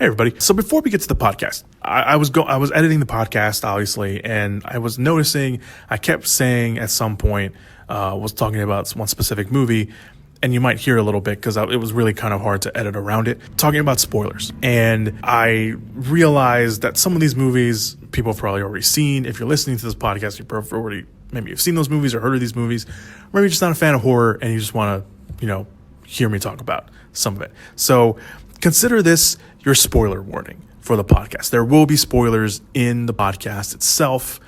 Hey everybody. So before we get to the podcast, I was editing the podcast, obviously, and I was noticing I kept saying at some point, was talking about one specific movie, and you might hear a little bit because it was really kind of hard to edit around it, talking about spoilers. And I realized that some of these movies people have probably already seen. If you're listening to this podcast, maybe you've seen those movies or heard of these movies, or maybe you're just not a fan of horror and you just want to, hear me talk about some of it. So consider this your spoiler warning for the podcast. There will be spoilers in the podcast itself.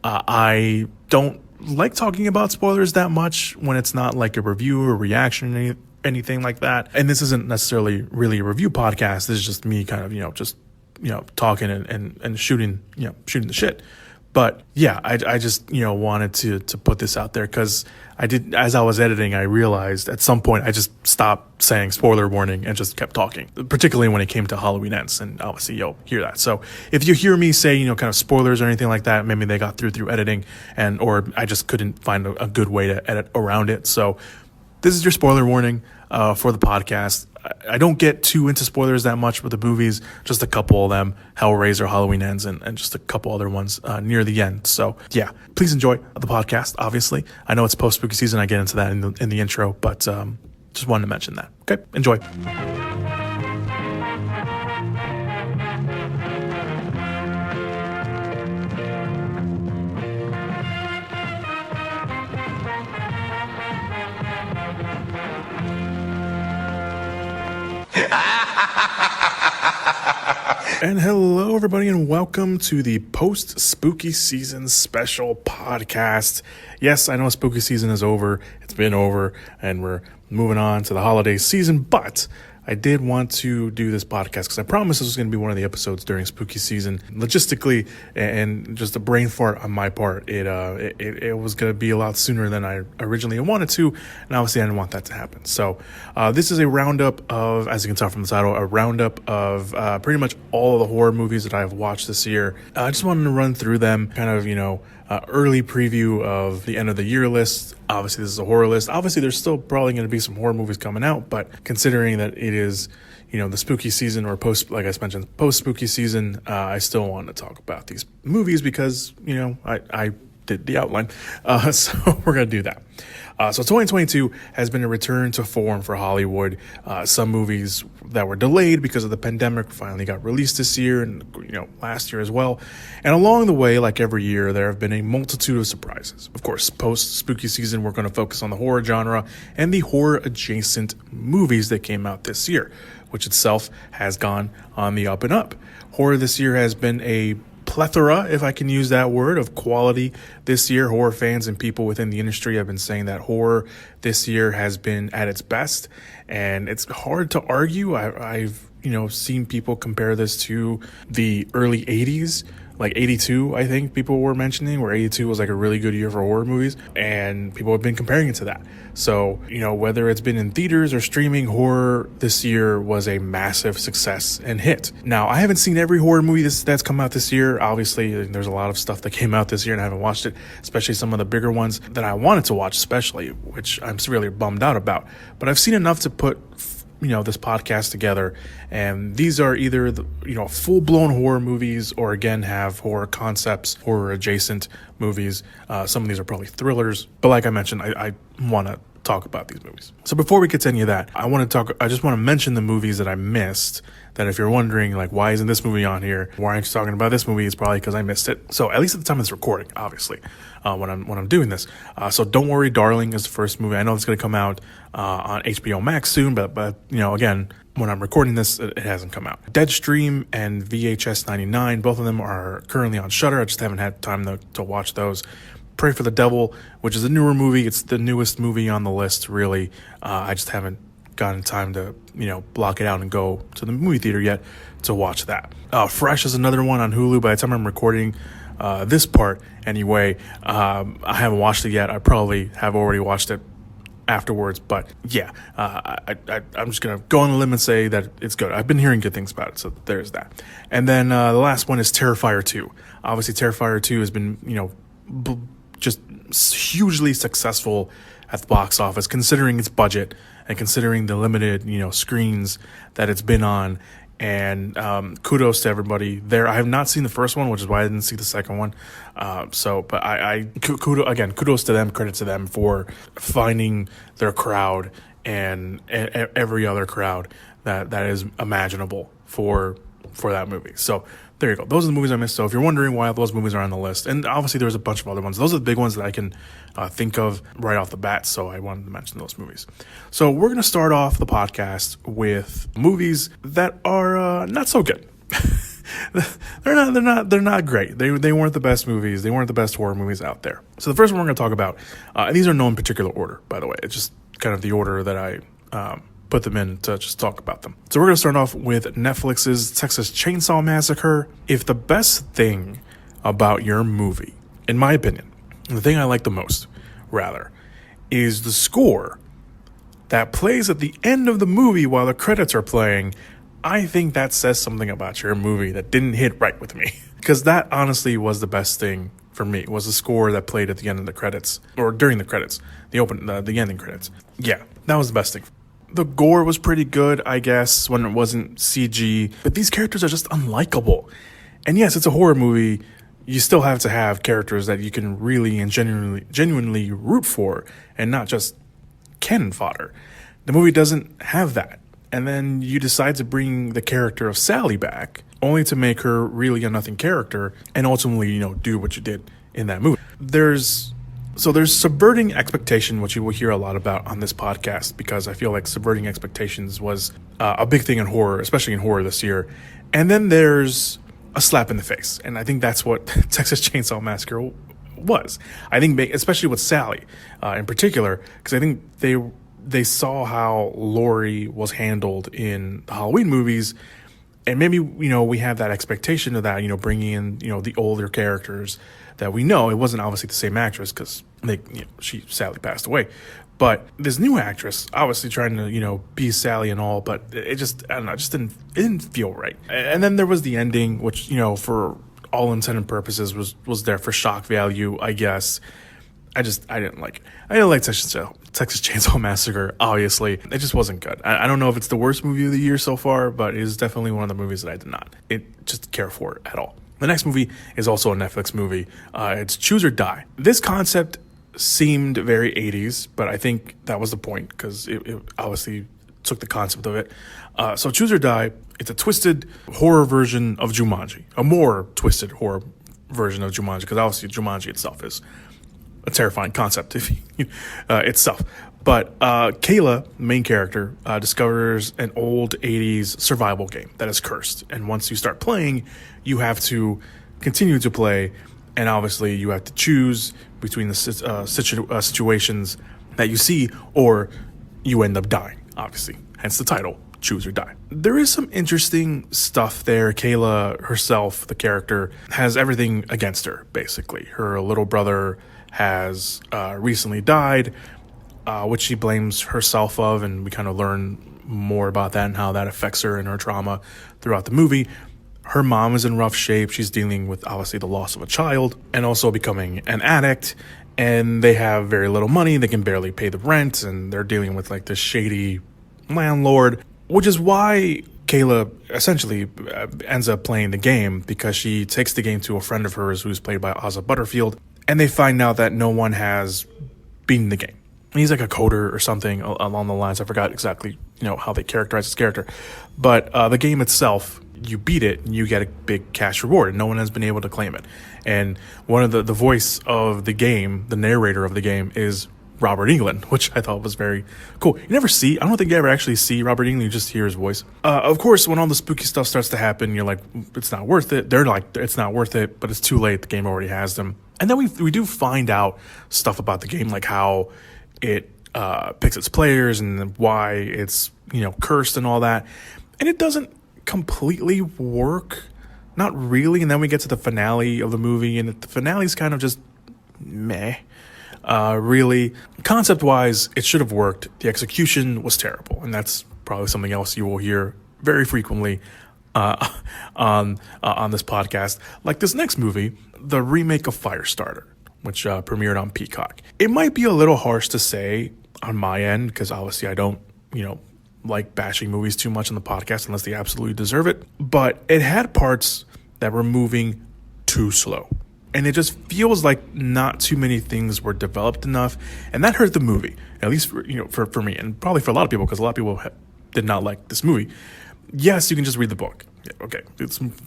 I don't like talking about spoilers that much when it's not like a review or reaction or anything like that. And this isn't necessarily really a review podcast. This is just me kind of, talking and shooting the shit. But yeah, I just, wanted to put this out there because as I was editing, I realized at some point I just stopped saying spoiler warning and just kept talking, particularly when it came to Halloween Ends. And obviously you'll hear that. So if you hear me say, kind of spoilers or anything like that, maybe they got through editing or I just couldn't find a good way to edit around it. So this is your spoiler warning for the podcast. I don't get too into spoilers that much with the movies, just a couple of them, Hellraiser, Halloween Ends, and just a couple other ones near the end. So yeah, please enjoy the podcast, obviously. I know it's post-spooky season. I get into that in the intro, but just wanted to mention that. Okay, enjoy. And hello, everybody, and welcome to the post-spooky season special podcast. Yes, I know spooky season is over. It's been over, and we're moving on to the holiday season, but I did want to do this podcast because I promised this was going to be one of the episodes during spooky season. Logistically, and just a brain fart on my part, it was going to be a lot sooner than I originally wanted to, and obviously I didn't want that to happen. So this is a roundup of, as you can tell from the title, a roundup of pretty much all of the horror movies that I've watched this year. I just wanted to run through them, kind of, early preview of the end of the year list. Obviously, this is a horror list. Obviously, there's still probably going to be some horror movies coming out, but considering that it is, the spooky season or post-spooky season, I still want to talk about these movies because, I did the outline. So we're going to do that. So 2022 has been a return to form for Hollywood. Some movies that were delayed because of the pandemic finally got released this year and, last year as well. And along the way, like every year, there have been a multitude of surprises. Of course, post-spooky season, we're going to focus on the horror genre and the horror-adjacent movies that came out this year, which itself has gone on the up and up. Horror this year has been a plethora, if I can use that word, of quality this year. Horror fans and people within the industry have been saying that horror this year has been at its best, and it's hard to argue. I've seen people compare this to the early 80s, like 82, I think people were mentioning, where 82 was like a really good year for horror movies, and people have been comparing it to that. So, whether it's been in theaters or streaming, horror this year was a massive success and hit. Now, I haven't seen every horror movie that's come out this year. Obviously, there's a lot of stuff that came out this year and I haven't watched it, especially some of the bigger ones that I wanted to watch, especially, which I'm really bummed out about. But I've seen enough to put this podcast together, and these are either full-blown horror movies or again have horror concepts, horror adjacent movies. Some of these are probably thrillers, but like I mentioned, I want to talk about these movies. So before we get to any of that, I just want to mention the movies that I missed, that if you're wondering, like, why isn't this movie on here? Why aren't you talking about this movie? It's probably because I missed it. So at least at the time of this recording, obviously, when I'm doing this. So Don't Worry, Darling is the first movie. I know it's going to come out on HBO Max soon, but again, when I'm recording this, it hasn't come out. Deadstream and VHS 99, both of them are currently on Shudder. I just haven't had time to watch those. Pray for the Devil, which is a newer movie. It's the newest movie on the list, really. I just haven't gotten time to, block it out and go to the movie theater yet to watch that. Fresh is another one on Hulu. By the time I'm recording this part, anyway, I haven't watched it yet. I probably have already watched it afterwards, but yeah, I'm just gonna go on a limb and say that it's good. I've been hearing good things about it, so there's that. And then the last one is Terrifier 2. Obviously, Terrifier 2 has been, just hugely successful at the box office, considering its budget and considering the limited, screens that it's been on. And kudos to everybody there. I have not seen the first one, which is why I didn't see the second one. Kudos to them, credit to them for finding their crowd and every other crowd that is imaginable for that movie. So there you go. Those are the movies I missed. So if you're wondering why those movies are on the list, and obviously there's a bunch of other ones. Those are the big ones that I can think of right off the bat. So I wanted to mention those movies. So we're going to start off the podcast with movies that are not so good. They're not great. They weren't the best movies. They weren't the best horror movies out there. So the first one we're going to talk about, and these are no in particular order, by the way. It's just kind of the order that I put them in to just talk about them. So we're going to start off with Netflix's Texas Chainsaw Massacre. If the best thing about your movie, in my opinion, the thing I like the most, rather, is the score that plays at the end of the movie while the credits are playing, I think that says something about your movie that didn't hit right with me. Because that honestly was the best thing for me, was the score that played at the end of the credits, or during the credits, the ending credits. Yeah, that was the best thing. The gore was pretty good, I guess, when it wasn't CG, but these characters are just unlikable. And yes, it's a horror movie. You still have to have characters that you can really and genuinely root for, and not just cannon fodder. The movie doesn't have that. And then you decide to bring the character of Sally back, only to make her really a nothing character, and ultimately, do what you did in that movie. There's subverting expectation, which you will hear a lot about on this podcast, because I feel like subverting expectations was a big thing in horror, especially in horror this year. And then there's a slap in the face. And I think that's what Texas Chainsaw Massacre was. I think, especially with Sally in particular, because I think they saw how Laurie was handled in the Halloween movies. And maybe, we have that expectation of that, bringing in, the older characters that we know. It wasn't obviously the same actress because she sadly passed away. But this new actress, obviously trying to, be Sally and all, but it just, I don't know, it didn't feel right. And then there was the ending, which, for all intent and purposes was there for shock value, I guess. I didn't like it. I didn't like Texas Chainsaw Massacre, obviously. It just wasn't good. I don't know if it's the worst movie of the year so far, but it is definitely one of the movies that I did not just care for at all. The next movie is also a Netflix movie. It's Choose or Die. This concept seemed very 80s, but I think that was the point, because it obviously took the concept of it. So Choose or Die, it's a twisted horror version of Jumanji. A more twisted horror version of Jumanji, because obviously Jumanji itself is a terrifying concept itself. But Kayla, main character, discovers an old 80s survival game that is cursed. And once you start playing, you have to continue to play. And obviously you have to choose between the situations that you see, or you end up dying, obviously. Hence the title, Choose or Die. There is some interesting stuff there. Kayla herself, the character, has everything against her, basically. Her little brother has recently died, which she blames herself of, and we kind of learn more about that and how that affects her and her trauma throughout the movie. Her mom is in rough shape. She's dealing with, obviously, the loss of a child and also becoming an addict, and they have very little money. They can barely pay the rent, and they're dealing with like this shady landlord, which is why Kayla essentially ends up playing the game, because she takes the game to a friend of hers who's played by Asa Butterfield, and they find out that no one has beaten the game. He's like a coder or something along the lines. I forgot exactly, how they characterize his character. But the game itself, you beat it and you get a big cash reward, and no one has been able to claim it. And one of the voice of the game, the narrator of the game, is Robert Englund, which I thought was very cool. I don't think you ever actually see Robert Englund, you just hear his voice. Of course, when all the spooky stuff starts to happen, you're like, it's not worth it. They're like, it's not worth it, but it's too late. The game already has them. And then we do find out stuff about the game, like how it picks its players and why it's, cursed and all that. And it doesn't completely work. Not really. And then we get to the finale of the movie, and the finale's kind of just meh. Really, concept-wise, it should have worked. The execution was terrible, and that's probably something else you will hear very frequently on this podcast. Like this next movie, the remake of Firestarter, which premiered on Peacock. It might be a little harsh to say on my end, because obviously I don't, like bashing movies too much on the podcast unless they absolutely deserve it. But it had parts that were moving too slow. And it just feels like not too many things were developed enough. And that hurt the movie, at least for me, and probably for a lot of people, because a lot of people did not like this movie. Yes, you can just read the book. Yeah, okay,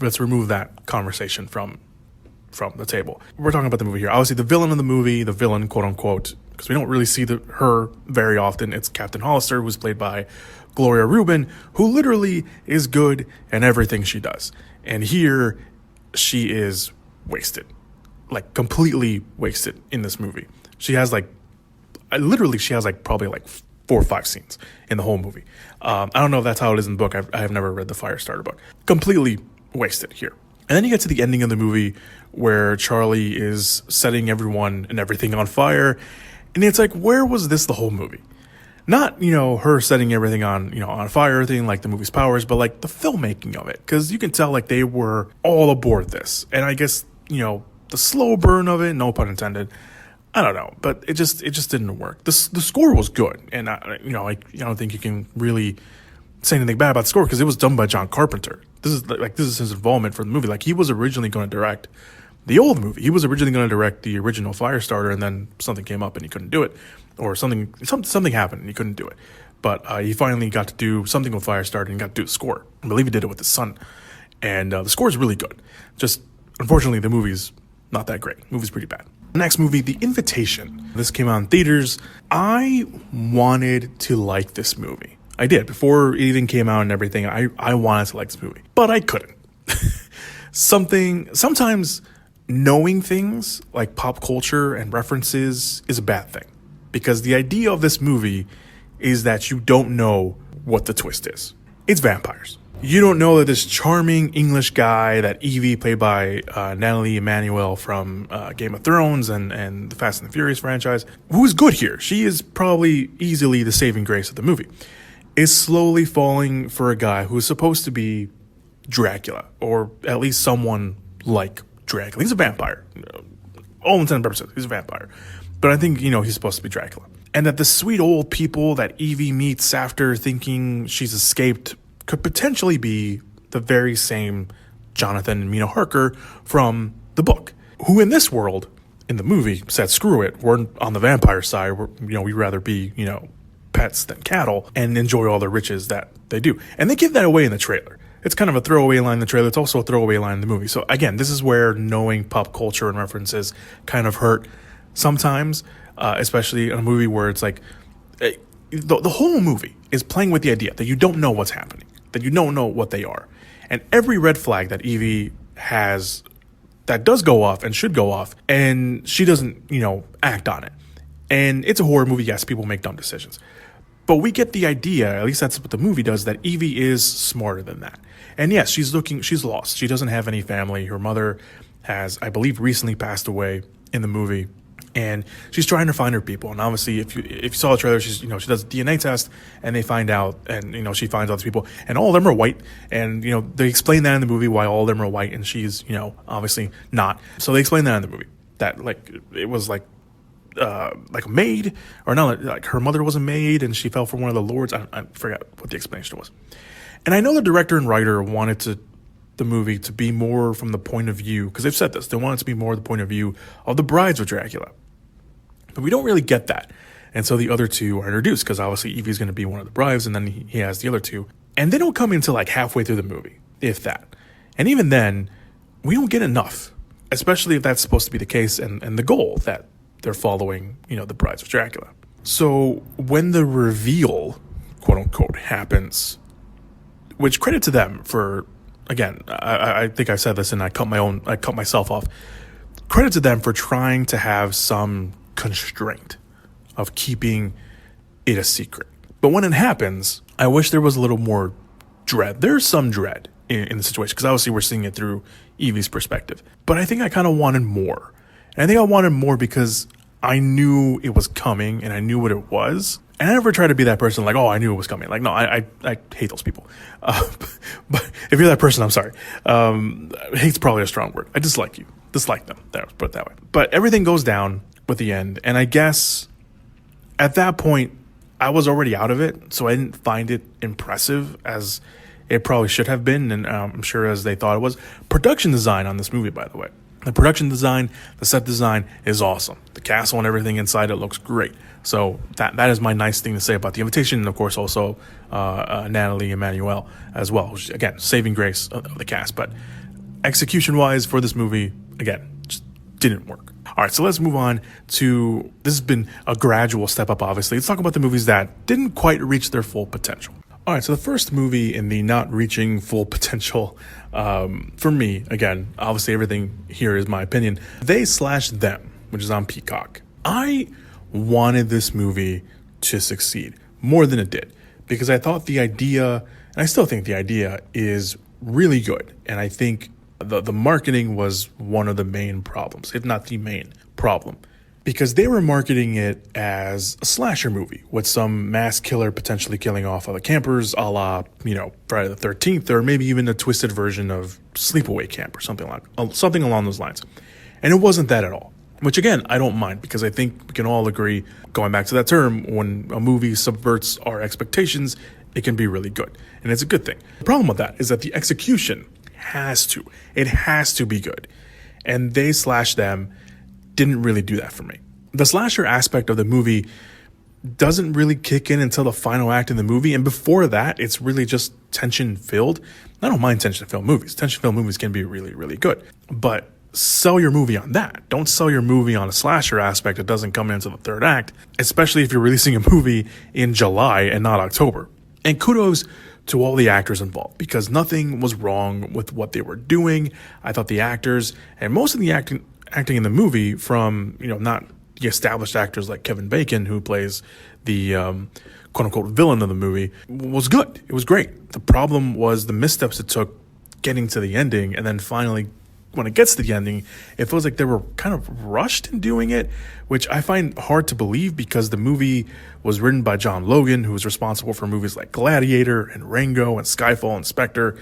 let's remove that conversation from the table. We're talking about the movie here. Obviously, the villain of the movie, the villain, quote unquote, because we don't really see her very often. It's Captain Hollister, who's played by Gloria Reuben, who literally is good in everything she does. And here, she is wasted. Like, completely wasted in this movie. She has probably 4 or 5 scenes in the whole movie. I don't know if that's how it is in the book. I have never read the Firestarter book. Completely wasted here. And then you get to the ending of the movie where Charlie is setting everyone and everything on fire. And it's like, where was this the whole movie? Not, her setting everything on fire, everything like the movie's powers, but like the filmmaking of it. Because you can tell like they were all aboard this. And I guess, the slow burn of it, no pun intended, I don't know, but it just didn't work. The score was good, and I don't think you can really say anything bad about the score because it was done by John Carpenter. This is his involvement for the movie. Like, he was originally going to direct the old movie. He was originally going to direct the original Firestarter, and then something came up and he couldn't do it, or something happened and he couldn't do it. But he finally got to do something with Firestarter and got to do the score. I believe he did it with his son, and the score is really good. Just unfortunately, the movie's not that great. The movie's pretty bad. Next movie, The Invitation. This came out in theaters. I wanted to like this movie. I did. Before it even came out and everything, I wanted to like this movie. But I couldn't. Sometimes knowing things like pop culture and references is a bad thing. Because the idea of this movie is that you don't know what the twist is. It's vampires. You don't know that this charming English guy, that Evie, played by Natalie Emmanuel from Game of Thrones and the Fast and the Furious franchise, who is good here. She is probably easily the saving grace of the movie, is slowly falling for a guy who is supposed to be Dracula, or at least someone like Dracula. He's a vampire. All intents and purposes, he's a vampire. But I think, he's supposed to be Dracula. And that the sweet old people that Evie meets after thinking she's escaped could potentially be the very same Jonathan and Mina Harker from the book, who in this world, in the movie, said, screw it, we're on the vampire side, we'd rather be, pets than cattle, and enjoy all the riches that they do. And they give that away in the trailer. It's kind of a throwaway line in the trailer. It's also a throwaway line in the movie. So again, this is where knowing pop culture and references kind of hurt sometimes, especially in a movie where it's like, the whole movie is playing with the idea that you don't know what's happening, that you don't know what they are. And every red flag that Evie has that does go off and should go off, and she doesn't, act on it. And it's a horror movie. Yes, people make dumb decisions. But we get the idea, at least that's what the movie does, that Evie is smarter than that. And yes, she's lost. She doesn't have any family. Her mother has, I believe, recently passed away in the movie. And she's trying to find her people. And obviously, if you saw the trailer, she does a DNA test, and they find out, and she finds all these people, and all of them are white. And they explain that in the movie why all of them are white, and she's obviously not. So they explain that in the movie that it was like a maid, or not, like her mother was a maid, and she fell for one of the lords. I forgot what the explanation was. And I know the director and writer wanted the movie to be more from the point of view, because they've said this, they want it to be more the point of view of the brides of Dracula. But we don't really get that. And so the other two are introduced, because obviously Evie's going to be one of the brides, and then he has the other two. And they don't come until like halfway through the movie, if that. And even then, we don't get enough, especially if that's supposed to be the case and the goal that they're following, the brides of Dracula. So when the reveal, quote unquote, happens, which credit to them for, again, I think I said this and I cut myself off. Credit to them for trying to have some constraint of keeping it a secret. But when it happens, I wish there was a little more dread. There's some dread in the situation, because obviously we're seeing it through Evie's perspective. But I think I kind of wanted more. And I think I wanted more because I knew it was coming and I knew what it was. And I never try to be that person like, oh, I knew it was coming. Like, no, I hate those people. But if you're that person, I'm sorry. Hate's probably a strong word. I dislike you. Dislike them. Let's put it that way. But everything goes down with the end. And I guess at that point, I was already out of it, so I didn't find it impressive as it probably should have been, and I'm sure as they thought it was. Production design on this movie, by the way. The production design, the set design is awesome. The castle and everything inside it looks great. So that is my nice thing to say about The Invitation, and of course also Natalie Emmanuel as well, which, again, saving grace of the cast. But execution-wise for this movie, again, just didn't work. All right, so let's move on to, this has been a gradual step up, obviously. Let's talk about the movies that didn't quite reach their full potential. All right, so the first movie in the not reaching full potential, for me, again, obviously everything here is my opinion, They/Them, which is on Peacock. I wanted this movie to succeed more than it did because I thought the idea, and I still think the idea, is really good. And I think the marketing was one of the main problems, if not the main problem, because they were marketing it as a slasher movie with some mass killer potentially killing off other campers, a la, Friday the 13th, or maybe even a twisted version of Sleepaway Camp or something along those lines. And it wasn't that at all, which again, I don't mind, because I think we can all agree, going back to that term, when a movie subverts our expectations, it can be really good. And it's a good thing. The problem with that is that the execution has to be good. And They/Them didn't really do that for me. The slasher aspect of the movie doesn't really kick in until the final act in the movie. And before that, it's really just tension filled. I don't mind tension filled movies. Tension filled movies can be really, really good. But sell your movie on that. Don't sell your movie on a slasher aspect that doesn't come into the third act, especially if you're releasing a movie in July and not October. And kudos to all the actors involved, because nothing was wrong with what they were doing. I thought the actors, and most of the acting in the movie, from, not the established actors like Kevin Bacon, who plays the quote-unquote villain of the movie, was good. It was great. The problem was the missteps it took getting to the ending, and then finally, when it gets to the ending, it feels like they were kind of rushed in doing it, which I find hard to believe, because the movie was written by John Logan, who was responsible for movies like Gladiator and Rango and Skyfall and Spectre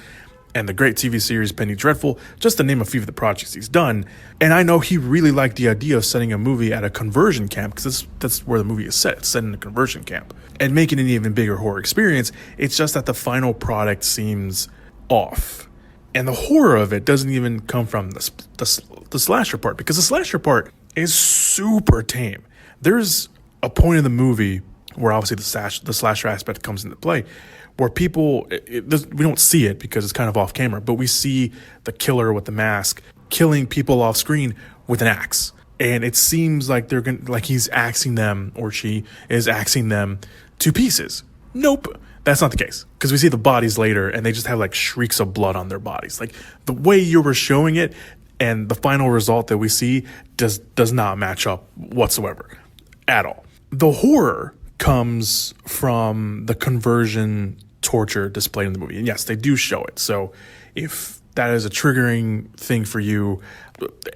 and the great TV series Penny Dreadful, just to name a few of the projects he's done. And I know he really liked the idea of setting a movie at a conversion camp, because that's where the movie is set. It's set in a conversion camp, and making an even bigger horror experience. It's just that the final product seems off. And the horror of it doesn't even come from the slasher part, because the slasher part is super tame. There's a point in the movie where obviously the slasher aspect comes into play, where people, we don't see it because it's kind of off camera, but we see the killer with the mask killing people off screen with an axe. And it seems like he's axing them, or she is axing them to pieces. Nope. That's not the case, because we see the bodies later and they just have like shrieks of blood on their bodies. Like, the way you were showing it and the final result that we see does not match up whatsoever at all. The horror comes from the conversion torture displayed in the movie. And yes, they do show it. So if that is a triggering thing for you,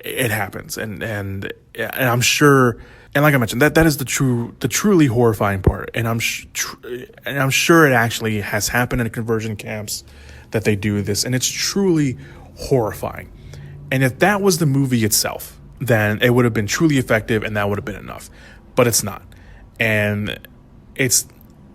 it happens. And I'm sure, and like I mentioned, that is the truly horrifying part. And I'm sure it actually has happened in conversion camps that they do this, and it's truly horrifying. And if that was the movie itself, then it would have been truly effective, and that would have been enough. But it's not, and it's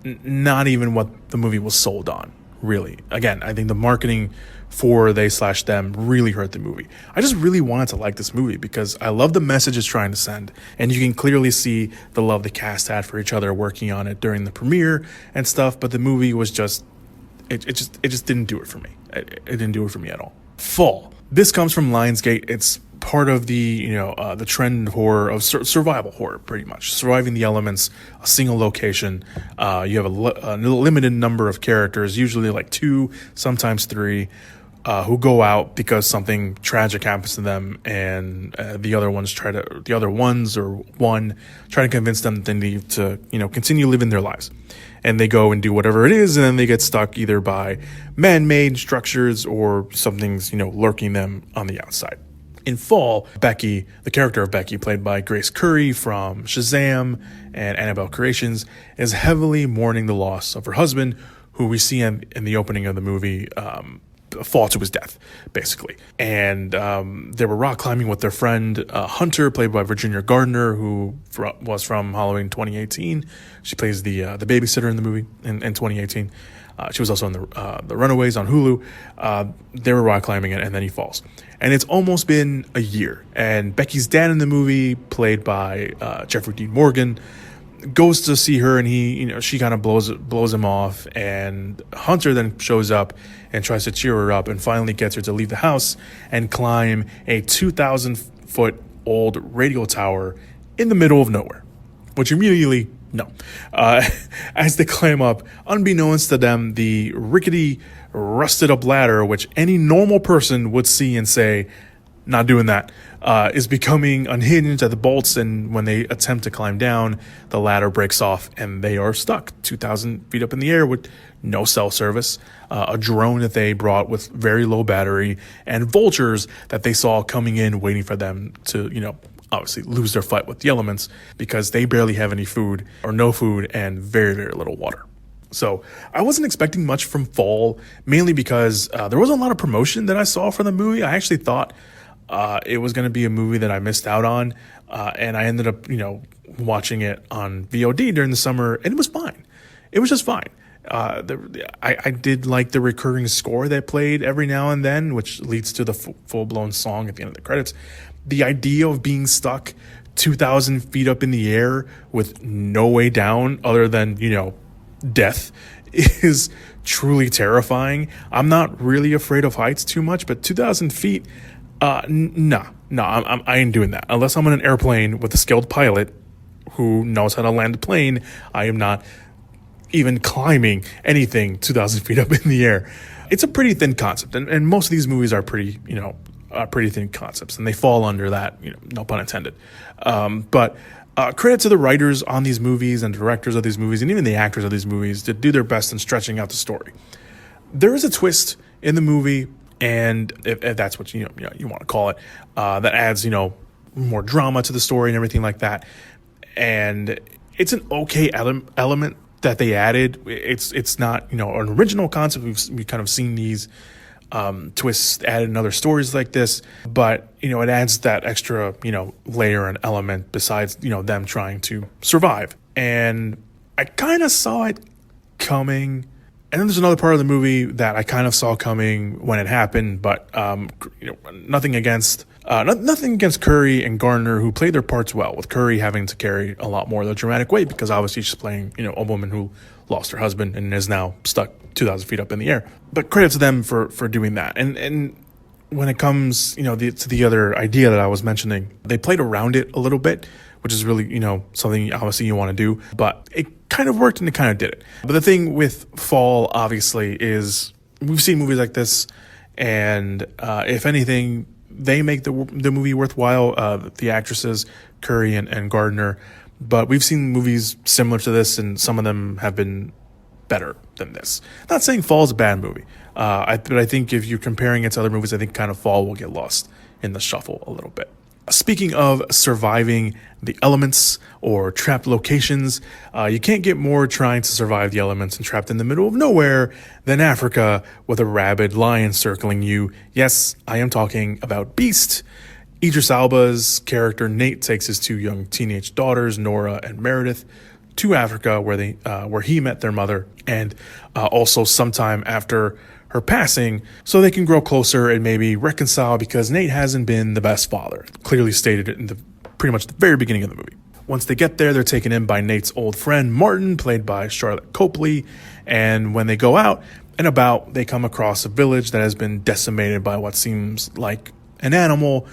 not even what the movie was sold on, really. Again, I think the marketing for They/Them really hurt the movie. I just really wanted to like this movie because I love the message it's trying to send, and you can clearly see the love the cast had for each other working on it during the premiere and stuff. But the movie was just, it just didn't do it for me. It didn't do it for me at all. Fall. This comes from Lionsgate. It's part of the the trend horror of survival horror, pretty much surviving the elements, a single location. You have a limited number of characters, usually like 2, sometimes 3, who go out because something tragic happens to them, and the other ones try to convince them that they need to continue living their lives. And they go and do whatever it is, and then they get stuck either by man-made structures or something's lurking them on the outside. In Fall, Becky, the character of Becky, played by Grace Curry from Shazam and Annabelle Creations, is heavily mourning the loss of her husband, who we see in the opening of the movie fall to his death, basically. And they were rock climbing with their friend Hunter, played by Virginia Gardner, who was from Halloween 2018. She plays the babysitter in the movie in 2018. She was also in the Runaways on Hulu. They were rock climbing, and then he falls. And it's almost been a year. And Becky's dad in the movie, played by Jeffrey Dean Morgan, goes to see her, and she kind of blows him off. And Hunter then shows up and tries to cheer her up, and finally gets her to leave the house and climb a 2,000-foot old radio tower in the middle of nowhere, which immediately. No. As they climb up, unbeknownst to them, the rickety, rusted up ladder, which any normal person would see and say, not doing that, is becoming unhinged at the bolts. And when they attempt to climb down, the ladder breaks off and they are stuck 2,000 feet up in the air with no cell service, a drone that they brought with very low battery, and vultures that they saw coming in, waiting for them to, obviously lose their fight with the elements, because they barely have any food or no food and very, very little water. So I wasn't expecting much from Fall, mainly because there wasn't a lot of promotion that I saw for the movie. I actually thought it was going to be a movie that I missed out on, and I ended up, watching it on VOD during the summer, and it was fine. It was just fine. I did like the recurring score that played every now and then, which leads to the full-blown song at the end of the credits. The idea of being stuck 2,000 feet up in the air with no way down other than, death is truly terrifying. I'm not really afraid of heights too much, but 2,000 feet, I ain't doing that. Unless I'm on an airplane with a skilled pilot who knows how to land a plane, I am not even climbing anything 2,000 feet up in the air. It's a pretty thin concept, and most of these movies are pretty thin concepts, and they fall under that, no pun intended. But credit to the writers on these movies and directors of these movies, and even the actors of these movies, to do their best in stretching out the story. There is a twist in the movie, and if that's what you want to call it, that adds more drama to the story and everything like that. And it's an okay element that they added. It's not an original concept. We've kind of seen these twists added in other stories like this, but it adds that extra layer and element besides them trying to survive. And I kind of saw it coming, and then there's another part of the movie that I kind of saw coming when it happened, but nothing against Curry and Gardner, who played their parts well, with Curry having to carry a lot more of the dramatic weight because obviously she's playing a woman who lost her husband and is now stuck 2,000 feet up in the air. But credit to them for doing that. And when it comes to the other idea that I was mentioning, they played around it a little bit, which is really something obviously you want to do, but it kind of worked and it kind of did it. But the thing with Fall, obviously, is we've seen movies like this, and if anything, they make the movie worthwhile, the actresses, Curry and Gardner. But we've seen movies similar to this, and some of them have been better than this. Not saying Fall is a bad movie, but I think if you're comparing it to other movies, I think kind of Fall will get lost in the shuffle a little bit. Speaking of surviving the elements or trapped locations, you can't get more trying to survive the elements and trapped in the middle of nowhere than Africa with a rabid lion circling you. Yes, I am talking about Beast. Idris Elba's character Nate takes his two young teenage daughters, Nora and Meredith, to Africa where he met their mother, and also sometime after her passing, so they can grow closer and maybe reconcile, because Nate hasn't been the best father. Clearly stated it in pretty much the very beginning of the movie. Once they get there, they're taken in by Nate's old friend Martin, played by Charlotte Copley, and when they go out and about, they come across a village that has been decimated by what seems like an animal,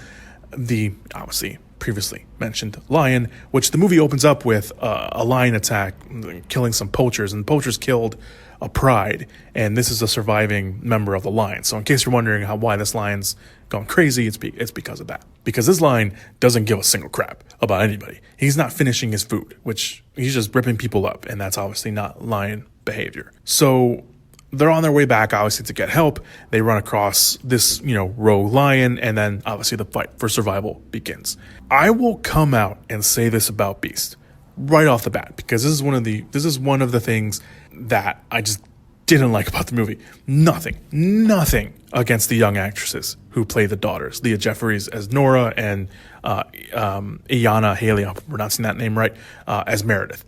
the obviously previously mentioned lion, which the movie opens up with a lion attack, killing some poachers, and poachers killed a pride, and this is a surviving member of the lion. So in case you're wondering why this lion's gone crazy, it's because of that. Because this lion doesn't give a single crap about anybody. He's not finishing his food, which he's just ripping people up, and that's obviously not lion behavior. So they're on their way back, obviously, to get help. They run across this, rogue lion, and then obviously the fight for survival begins. I will come out and say this about Beast right off the bat, because this is one of the things that I just didn't like about the movie. Nothing against the young actresses who play the daughters. Leah Jeffries as Nora and Iana Haley, I'm pronouncing that name right, as Meredith.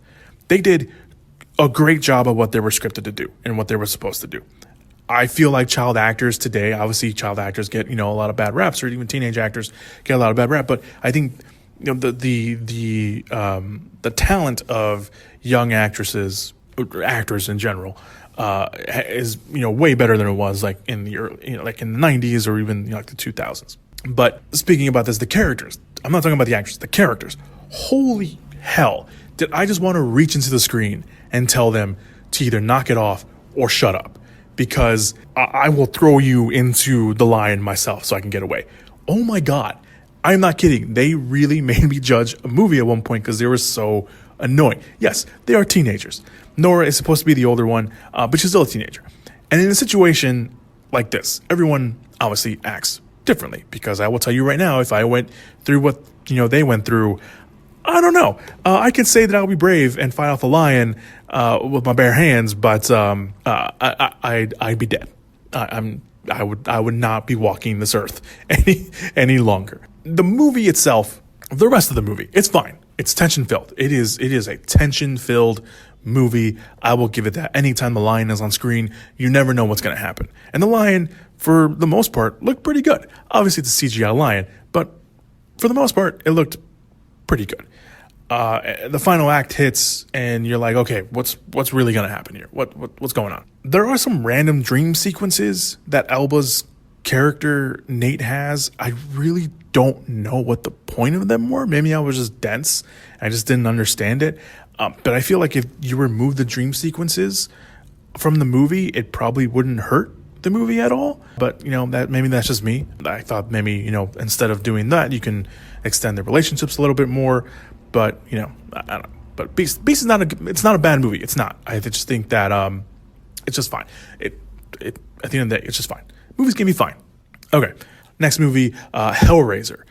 They did a great job of what they were scripted to do and what they were supposed to do. I feel like child actors today, obviously child actors get, a lot of bad raps, or even teenage actors get a lot of bad rap, but I think the talent of young actresses, actors in general, is way better than it was like in the early, like in the 90s or even like the 2000s. But speaking about this, the characters, I'm not talking about the actors, the characters. Holy hell, did I just want to reach into the screen and tell them to either knock it off or shut up, because I will throw you into the lion myself so I can get away. Oh my God, I'm not kidding. They really made me judge a movie at one point because they were so annoying. Yes, they are teenagers. Nora is supposed to be the older one, but she's still a teenager. And in a situation like this, everyone obviously acts differently, because I will tell you right now, if I went through what they went through, I don't know. I can say that I'll be brave and fight off a lion with my bare hands, but I'd be dead. I would not be walking this earth any longer. The movie itself, the rest of the movie, it's fine. It's tension filled. It is a tension filled movie. I will give it that. Anytime the lion is on screen, you never know what's going to happen. And the lion, for the most part, looked pretty good. Obviously, it's a CGI lion, but for the most part, it looked pretty good. The final act hits, and you're like, okay, what's really going to happen here? What's going on? There are some random dream sequences that Elba's character Nate has. I really don't know what the point of them were. Maybe I was just dense. I just didn't understand it. But I feel like if you remove the dream sequences from the movie, it probably wouldn't hurt the movie at all. But that maybe that's just me. I thought maybe instead of doing that, you can extend the relationships a little bit more. But I don't know. But Beast is not a bad movie. It's not. I just think that it's just fine. At the end of the day, it's just fine. Movies can be fine. Okay, next movie, Hellraiser.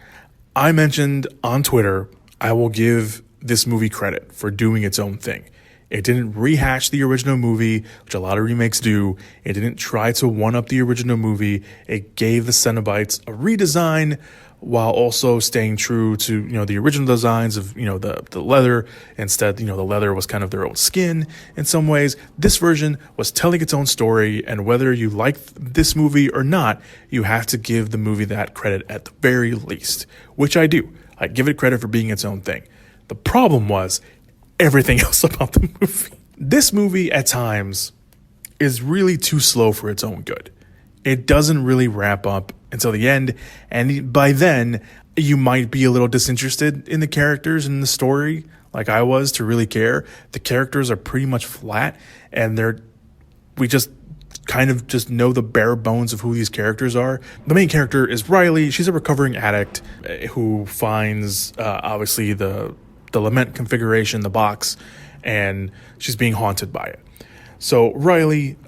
I mentioned on Twitter, I will give this movie credit for doing its own thing. It didn't rehash the original movie, which a lot of remakes do. It didn't try to one-up the original movie. It gave the Cenobites a redesign while also staying true to, the original designs of, the leather. Instead, the leather was kind of their own skin in some ways. This version was telling its own story, and whether you like this movie or not, you have to give the movie that credit at the very least, which I do. I give it credit for being its own thing. The problem was everything else about the movie. This movie at times is really too slow for its own good. It doesn't really wrap up until the end, and by then you might be a little disinterested in the characters and the story, like I was, to really care. The characters are pretty much flat, and we just kind of just know the bare bones of who these characters are. The main character is Riley. She's a recovering addict who finds obviously the lament configuration, the box, and she's being haunted by it. So Riley,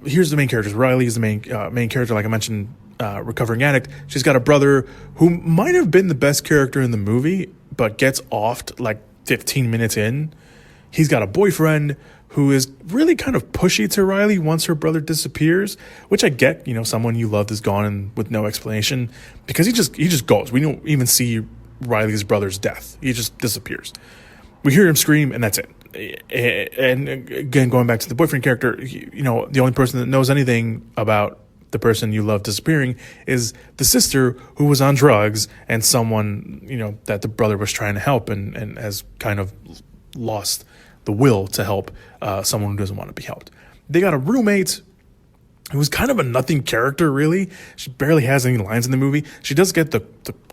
here's the main characters. Riley is the main character, like I mentioned, recovering addict. She's got a brother who might have been the best character in the movie, but gets offed like 15 minutes in. He's got a boyfriend who is really kind of pushy to Riley once her brother disappears, which I get. Someone you loved is gone and with no explanation, because he just goes. We don't even see Riley's brother's death. He just disappears. We hear him scream, and that's it. And again, going back to the boyfriend character, the only person that knows anything about the person you love disappearing is the sister, who was on drugs, and someone, that the brother was trying to help and has kind of lost the will to help someone who doesn't want to be helped. They got a roommate who's kind of a nothing character, really. She barely has any lines in the movie. She does get the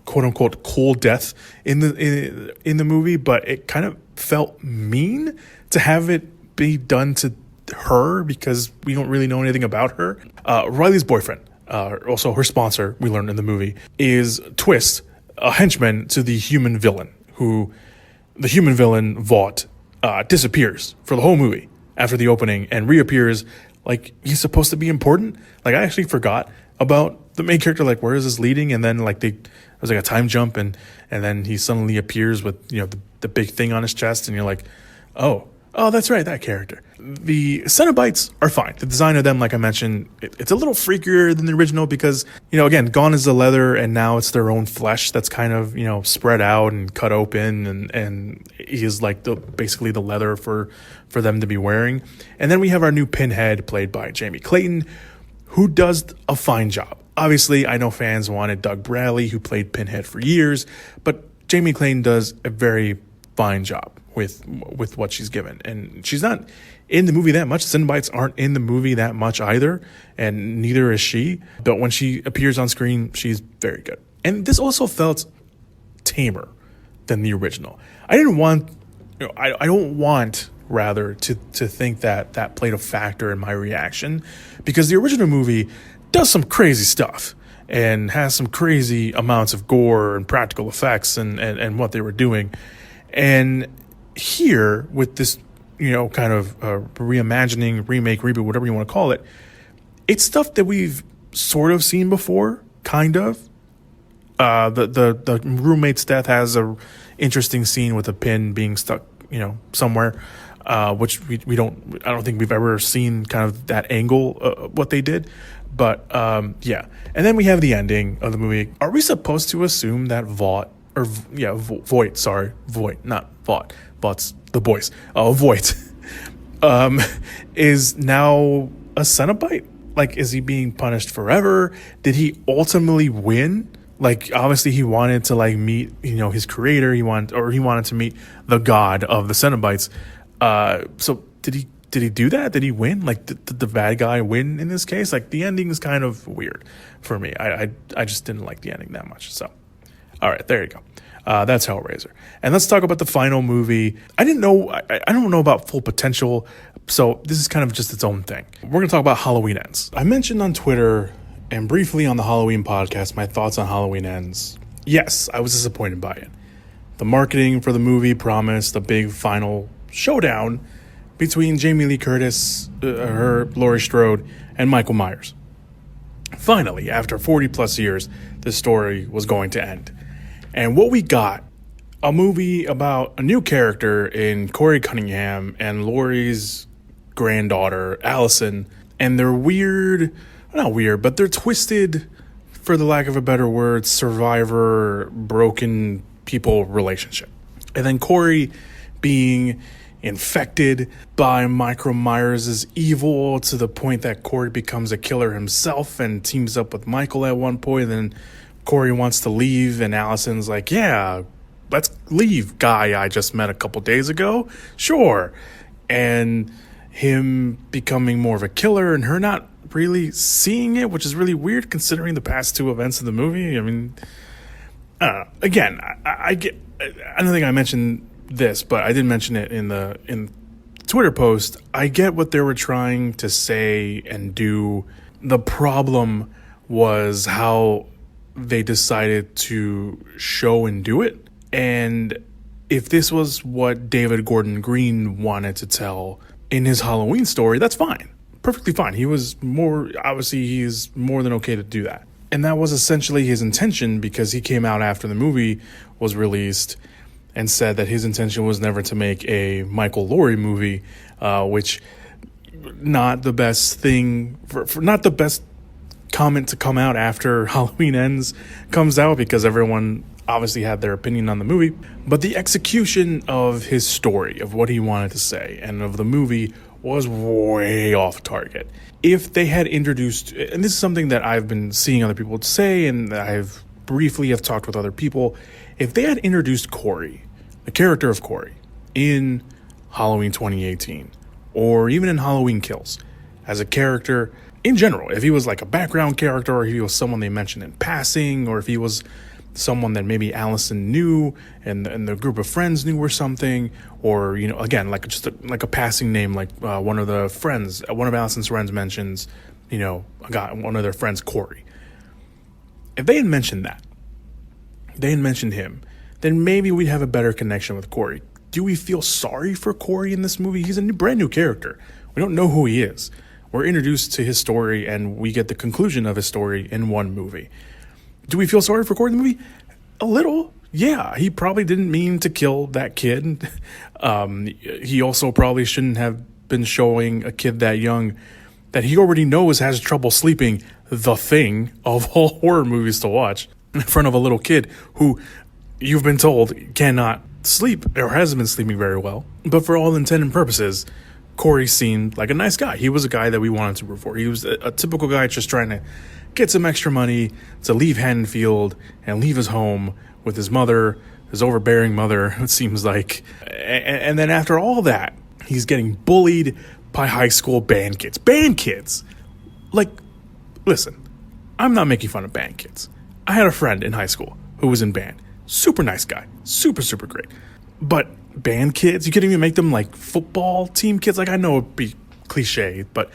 quote unquote cool death in the movie, but it kind of felt mean to have it be done to her because we don't really know anything about her. Riley's boyfriend, also her sponsor, we learned in the movie, is Twist, a henchman to the human villain, who the human villain Vought disappears for the whole movie after the opening and reappears like he's supposed to be important. Like, I actually forgot about the main character, like, where is this leading? And then like there's like a time jump, and then he suddenly appears with the big thing on his chest, and you're like, oh, Oh, that's right, that character. The Cenobites are fine. The design of them, like I mentioned, it's a little freakier than the original because, again, gone is the leather and now it's their own flesh that's kind of, spread out and cut open and is like basically the leather for them to be wearing. And then we have our new Pinhead played by Jamie Clayton, who does a fine job. Obviously, I know fans wanted Doug Bradley, who played Pinhead for years, but Jamie Clayton does a very fine job with what she's given. And she's not in the movie that much. Cenobites aren't in the movie that much either, and neither is she. But when she appears on screen, she's very good. And this also felt tamer than the original. I didn't want, I don't want rather to think that played a factor in my reaction, because the original movie does some crazy stuff and has some crazy amounts of gore and practical effects and what they were doing. And here, with this, kind of reimagining, remake, reboot, whatever you want to call it, it's stuff that we've sort of seen before, kind of. The roommate's death has a interesting scene with a pin being stuck, somewhere, which I don't think we've ever seen kind of that angle, what they did. But, yeah. And then we have the ending of the movie. Are we supposed to assume that Voight, not Vought. Vaught's the boys. Voight, is now a Cenobite? Like, is he being punished forever? Did he ultimately win? Like, obviously he wanted to meet, his creator. He wanted to meet the god of the Cenobites. So did he do that? Did he win? Like, did the bad guy win in this case? Like, the ending is kind of weird for me. I just didn't like the ending that much. So, all right, there you go. That's Hellraiser. And let's talk about the final movie. I don't know about Full Potential, so this is kind of just its own thing. We're going to talk about Halloween Ends. I mentioned on Twitter and briefly on the Halloween podcast my thoughts on Halloween Ends. Yes, I was disappointed by it. The marketing for the movie promised a big final showdown between Jamie Lee Curtis, Laurie Strode, and Michael Myers. Finally, after 40 plus years, this story was going to end. And what we got, a movie about a new character in Corey Cunningham and Laurie's granddaughter, Allison, and their not weird, but they're twisted, for the lack of a better word, survivor, broken people relationship. And then Corey being infected by Michael Myers' evil to the point that Corey becomes a killer himself and teams up with Michael at one point. And then Corey wants to leave, and Allison's like, yeah, let's leave, guy I just met a couple days ago. Sure. And him becoming more of a killer and her not really seeing it, which is really weird considering the past two events of the movie. I mean, I don't know. Again, I don't think I mentioned this, but I did mention it in the Twitter post. I get what they were trying to say and do. The problem was how they decided to show and do it. And if this was what David Gordon Green wanted to tell in his Halloween story, that's fine. Perfectly fine. He's more than okay to do that. And that was essentially his intention, because he came out after the movie was released and said that his intention was never to make a Michael Laurie movie, which not the best thing, not the best comment to come out after Halloween Ends comes out, because everyone obviously had their opinion on the movie. But the execution of his story, of what he wanted to say, and of the movie was way off target. If they had introduced, and this is something that I've been seeing other people say, and I've briefly have talked with other people, if they had introduced Corey, the character of Corey, in Halloween 2018, or even in Halloween Kills, as a character in general, if he was like a background character, or if he was someone they mentioned in passing, or if he was someone that maybe Allison knew and the group of friends knew or something, or, again, like just like a passing name, like one of Allison's friends mentions, one of their friends, Corey. If they had mentioned that, they had mentioned him, then maybe we'd have a better connection with Corey. Do we feel sorry for Corey in this movie? He's a brand new character. We don't know who he is. We're introduced to his story, and we get the conclusion of his story in one movie. Do we feel sorry for Corey in the movie? A little. yeah, he probably didn't mean to kill that kid. He also probably shouldn't have been showing a kid that young that he already knows has trouble sleeping, the thing of all horror movies to watch, in front of a little kid who you've been told cannot sleep or hasn't been sleeping very well. But for all intent and purposes, Corey seemed like a nice guy. He was a guy that we wanted to root for. He was a typical guy just trying to get some extra money to leave Haddonfield and leave his home with his mother, his overbearing mother, it seems like. And then after all that, he's getting bullied by high school band kids. Band kids! Like, listen, I'm not making fun of band kids. I had a friend in high school who was in band. Super nice guy. Super, super great. But band kids, you can't even make them like football team kids. Like, I know it'd be cliche, but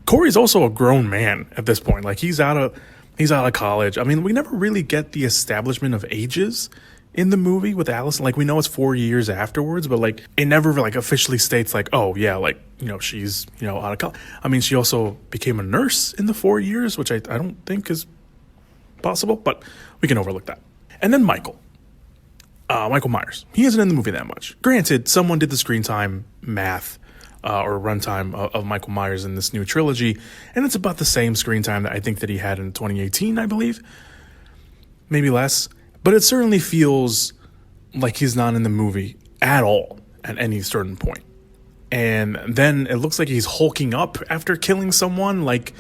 Corey's also a grown man at this point. Like, he's out of college. I mean, we never really get the establishment of ages in the movie with Allison. Like, we know it's 4 years afterwards, but like it never like officially states like, oh yeah, like, you know, she's, you know, out of college. I mean, she also became a nurse in the 4 years, which I don't think is possible, but we can overlook that. And then Michael Myers. He isn't in the movie that much. Granted, someone did the screen time math or runtime of Michael Myers in this new trilogy, and it's about the same screen time that I think that he had in 2018, I believe. Maybe less. But it certainly feels like he's not in the movie at all at any certain point. And then it looks like he's hulking up after killing someone. Like,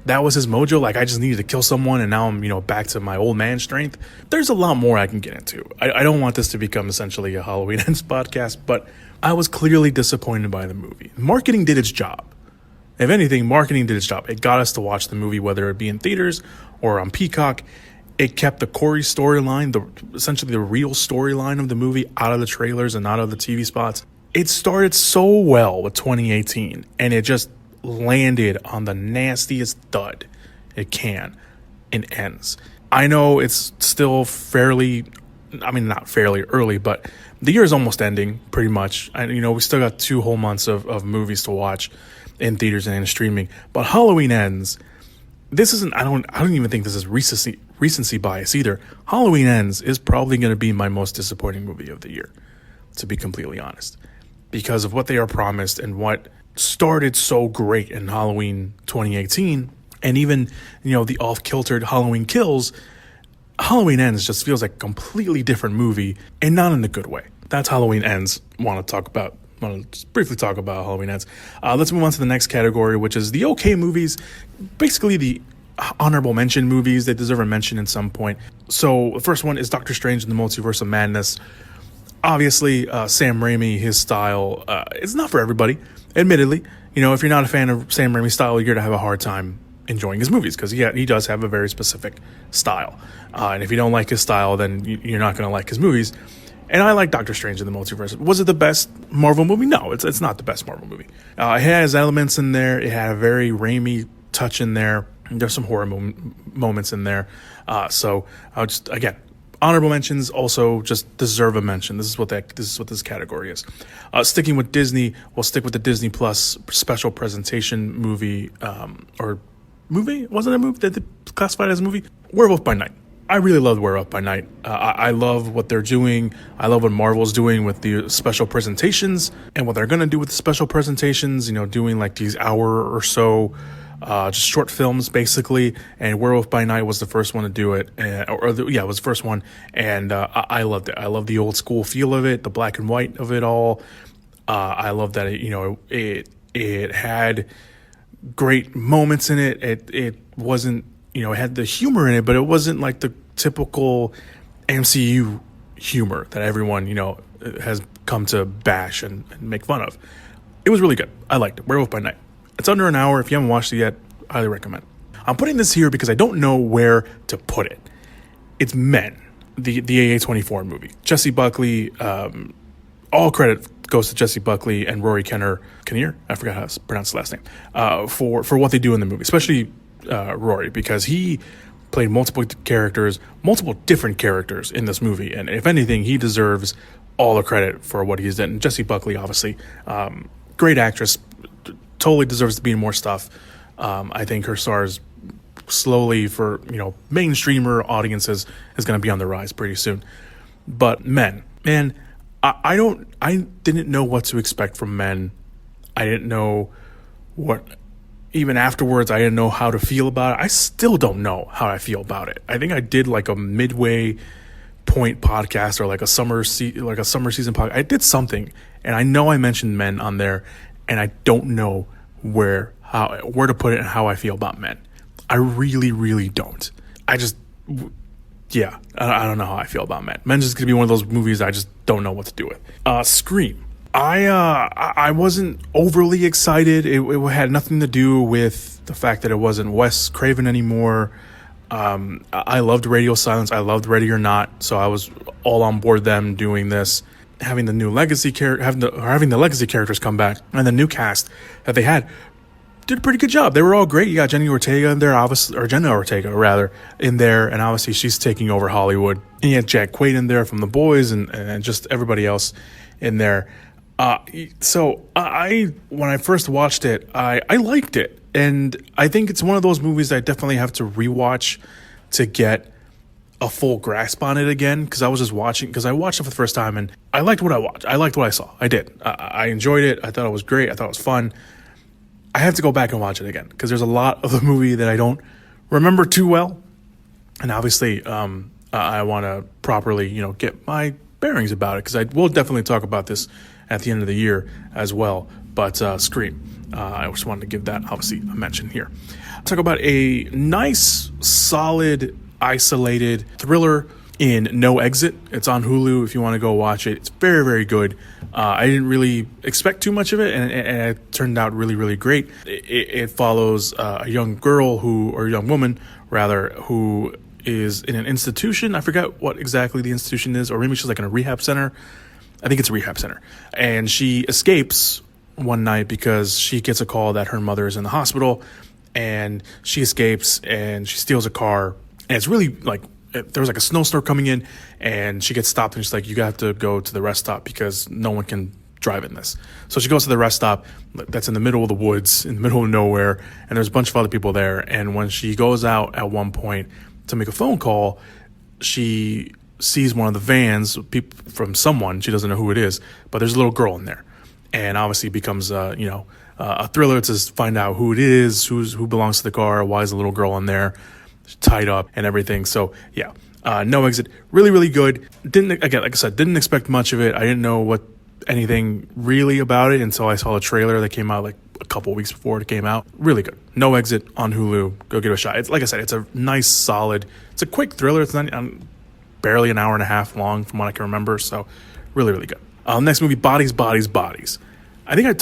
that was his mojo. Like, I just needed to kill someone, and now I'm, you know, back to my old man strength. There's a lot more I can get into. I don't want this to become essentially a Halloween Ends podcast, but I was clearly disappointed by the movie. Marketing did its job. If anything, marketing did its job. It got us to watch the movie, whether it be in theaters or on Peacock. It kept the Corey storyline, essentially the real storyline of the movie, out of the trailers and out of the TV spots. It started so well with 2018, and it just landed on the nastiest thud it can and ends. I know it's still not fairly early, but the year is almost ending pretty much. And, you know, we still got 2 whole months of movies to watch in theaters and in streaming. But Halloween Ends, this isn't, I don't even think this is recency bias either. Halloween Ends is probably going to be my most disappointing movie of the year, to be completely honest, because of what they are promised and what started so great in Halloween 2018, and even, you know, the off-kiltered Halloween Kills. Halloween Ends just feels like a completely different movie, and not in a good way. That's Halloween Ends. Want to just briefly talk about Halloween Ends. Let's move on to the next category, which is the okay movies, basically the honorable mention movies that deserve a mention at some point. So the first one is Doctor Strange in the Multiverse of Madness. Obviously, Sam Raimi, his style, it's not for everybody, admittedly. You know, if you're not a fan of Sam Raimi's style, you're going to have a hard time enjoying his movies, because he does have a very specific style. And if you don't like his style, then you're not going to like his movies. And I like Doctor Strange in the Multiverse. Was it the best Marvel movie? No, it's not the best Marvel movie. It has elements in there. It had a very Raimi touch in there. There's some horror moments in there. So I'll just, again, honorable mentions also just deserve a mention. This is what this category is. Sticking with Disney, we'll stick with the Disney Plus special presentation movie, or movie? Wasn't it a movie that they classified as a movie? Werewolf by Night. I really love Werewolf by Night. I love what they're doing. I love what Marvel's doing with the special presentations and what they're going to do with the special presentations, you know, doing like these hour or so just short films, basically. And Werewolf by Night was the first one to do it. It was the first one. And I loved it. I love the old school feel of it, the black and white of it all. I love that, it had great moments in it. It wasn't, it had the humor in it, but it wasn't like the typical MCU humor that everyone, has come to bash and make fun of. It was really good. I liked it. Werewolf by Night. It's under an hour. If you haven't watched it yet, I highly recommend. I'm putting this here because I don't know where to put it. It's Men, the AA24 movie. Jesse Buckley, all credit goes to Jesse Buckley and Rory Kinnear. I forgot how to pronounce the last name. For what they do in the movie, especially Rory, because he played multiple different characters in this movie, and if anything, he deserves all the credit for what he's done. And Jesse Buckley, obviously, great actress, totally deserves to be in more stuff. I think her stars slowly for mainstreamer audiences is going to be on the rise pretty soon. But Men, man, I didn't know what to expect from Men. I didn't know even afterwards, I didn't know how to feel about it. I still don't know how I feel about it. I think I did like a midway point podcast or like a summer season podcast. I did something, and I know I mentioned Men on there, and I don't know where to put it and how I feel about Men. I really, really don't. I don't know how I feel about Men. Men's just gonna be one of those movies I just don't know what to do with. Scream. I wasn't overly excited. It had nothing to do with the fact that it wasn't Wes Craven anymore. I loved Radio Silence. I loved Ready or Not. So I was all on board them doing this, having the new legacy having the legacy characters come back, and the new cast that they had did a pretty good job. They were all great. You got Jenna Ortega in there, in there, and obviously she's taking over Hollywood. And you had Jack Quaid in there from The Boys, and just everybody else in there. So when I first watched it, I liked it, and I think it's one of those movies that I definitely have to rewatch to get a full grasp on it again. Because I watched it for the first time, and I liked what I watched. I liked what I saw. I did. I enjoyed it. I thought it was great. I thought it was fun. I have to go back and watch it again because there's a lot of the movie that I don't remember too well, and obviously, I want to properly, get my bearings about it because I will definitely talk about this at the end of the year as well. But Scream, I just wanted to give that obviously a mention here. Talk about a nice, solid, isolated thriller in No Exit. It's on Hulu if you want to go watch it. It's very, very good. I didn't really expect too much of it, and it turned out really, really great. It follows a young woman who is in an institution. I forget what exactly the institution is, or maybe she's like in a rehab center. I think it's a rehab center. And she escapes one night because she gets a call that her mother is in the hospital, and she escapes and she steals a car. And it's really like, there was like a snowstorm coming in, and she gets stopped, and she's like, you have to go to the rest stop because no one can drive in this. So she goes to the rest stop that's in the middle of the woods, in the middle of nowhere, and there's a bunch of other people there. And when she goes out at one point to make a phone call, she sees one of the vans from someone. She doesn't know who it is, but there's a little girl in there, and obviously becomes a thriller to find out who it is, who belongs to the car, why is the little girl in there, tied up and everything. So yeah, No Exit, really, really good. Like I said, didn't expect much of it. I didn't know anything really about it until I saw the trailer that came out like a couple weeks before it came out. Really good. No Exit on Hulu. Go give it a shot. It's like I said, it's a nice, solid. It's a quick thriller. It's not barely an hour and a half long from what I can remember. So really, really good. Next movie, Bodies, Bodies, Bodies. I think I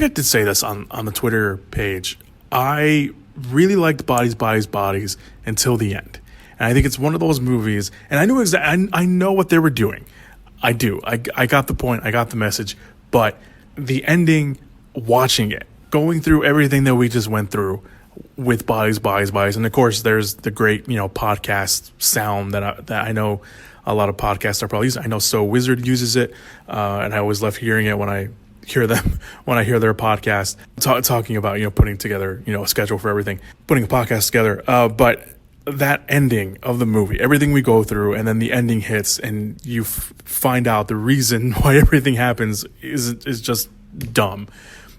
did say this on the Twitter page. I really liked Bodies, Bodies, Bodies until the end. And I think it's one of those movies, and I knew I know what they were doing. I do. I got the point. I got the message. But the ending, watching it, going through everything that we just went through with Bodies, Bodies, Bodies. And of course, there's the great, podcast sound that I know a lot of podcasts are probably using. I know So Wizard uses it. And I always love hearing it when I hear their podcast talking about, putting together, a schedule for everything, putting a podcast together. But that ending of the movie, everything we go through, and then the ending hits, and you find out the reason why everything happens is just dumb,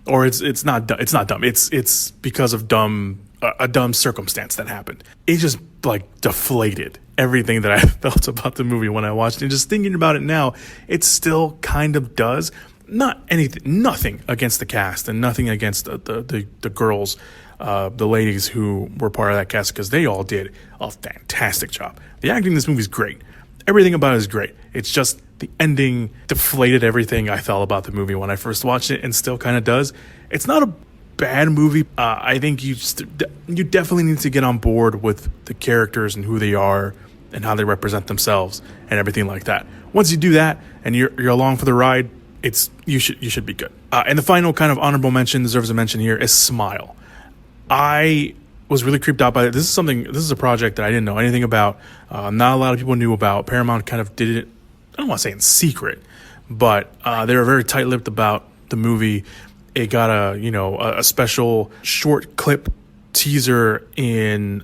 or it's not dumb. It's because of a dumb circumstance that happened. It just like deflated everything that I felt about the movie when I watched it. And just thinking about it now, it still kind of does. Nothing against the cast, and nothing against the girls, the ladies who were part of that cast, because they all did a fantastic job. The acting in this movie is great. Everything about it is great. It's just the ending deflated everything I felt about the movie when I first watched it, and still kind of does. It's not a bad movie. I think you definitely need to get on board with the characters and who they are and how they represent themselves and everything like that. Once you do that and you're along for the ride, you should be good. And the final kind of honorable mention, deserves a mention here, is Smile. I was really creeped out by it. This is a project that I didn't know anything about. Not a lot of people knew about. Paramount kind of did it, I don't want to say in secret, but they were very tight-lipped about the movie. It got a special short clip teaser in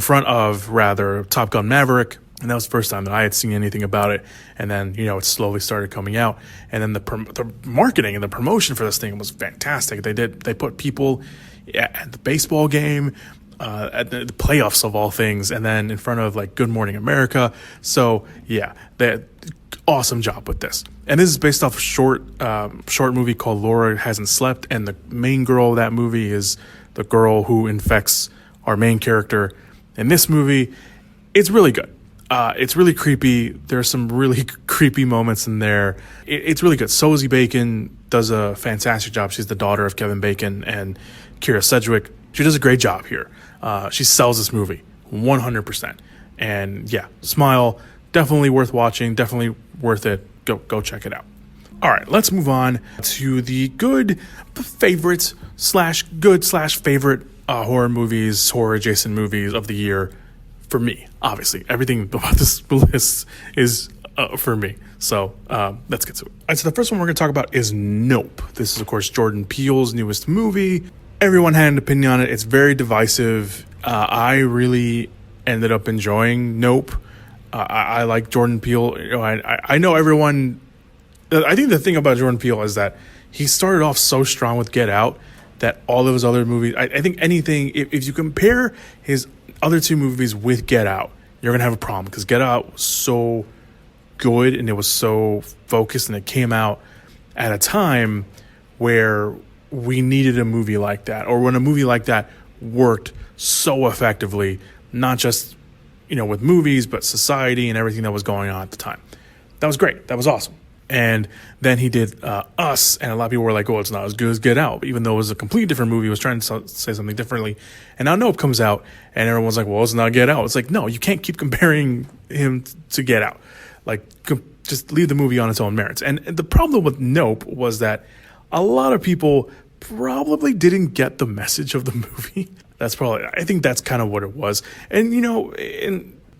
front of Top Gun Maverick. And that was the first time that I had seen anything about it. And then, it slowly started coming out. And then the marketing and the promotion for this thing was fantastic. They put people at the baseball game, at the playoffs of all things, and then in front of like Good Morning America. So yeah, awesome job with this. And this is based off a short movie called Laura Hasn't Slept. And the main girl of that movie is the girl who infects our main character. In this movie, it's really good. It's really creepy. There's some really creepy moments in there. It's really good. Sosie Bacon does a fantastic job. She's the daughter of Kevin Bacon and Kira Sedgwick. She does a great job here. She sells this movie 100%. And yeah, Smile, definitely worth watching. Definitely worth it. Go check it out. All right, let's move on to the good favorite horror movies, horror adjacent movies of the year. For me, obviously, everything about this list is for me. So let's get to it. All right, so the first one we're going to talk about is Nope. This is, of course, Jordan Peele's newest movie. Everyone had an opinion on it. It's very divisive. I really ended up enjoying Nope. I like Jordan Peele. I know everyone. I think the thing about Jordan Peele is that he started off so strong with Get Out that all of his other movies. I think anything. If you compare his other two movies with Get Out, you're gonna have a problem because Get Out was so good and it was so focused, and it came out at a time where we needed a movie like that, or when a movie like that worked so effectively, not just with movies, but society and everything that was going on at the time. That was great. That was awesome. And then he did Us, and a lot of people were like, oh, it's not as good as Get Out, even though it was a completely different movie. It was trying to say something differently. And now Nope comes out, and everyone's like, well, it's not Get Out. It's like, no, you can't keep comparing him to Get Out. Like, just leave the movie on its own merits. And the problem with Nope was that a lot of people probably didn't get the message of the movie. I think that's kind of what it was. And,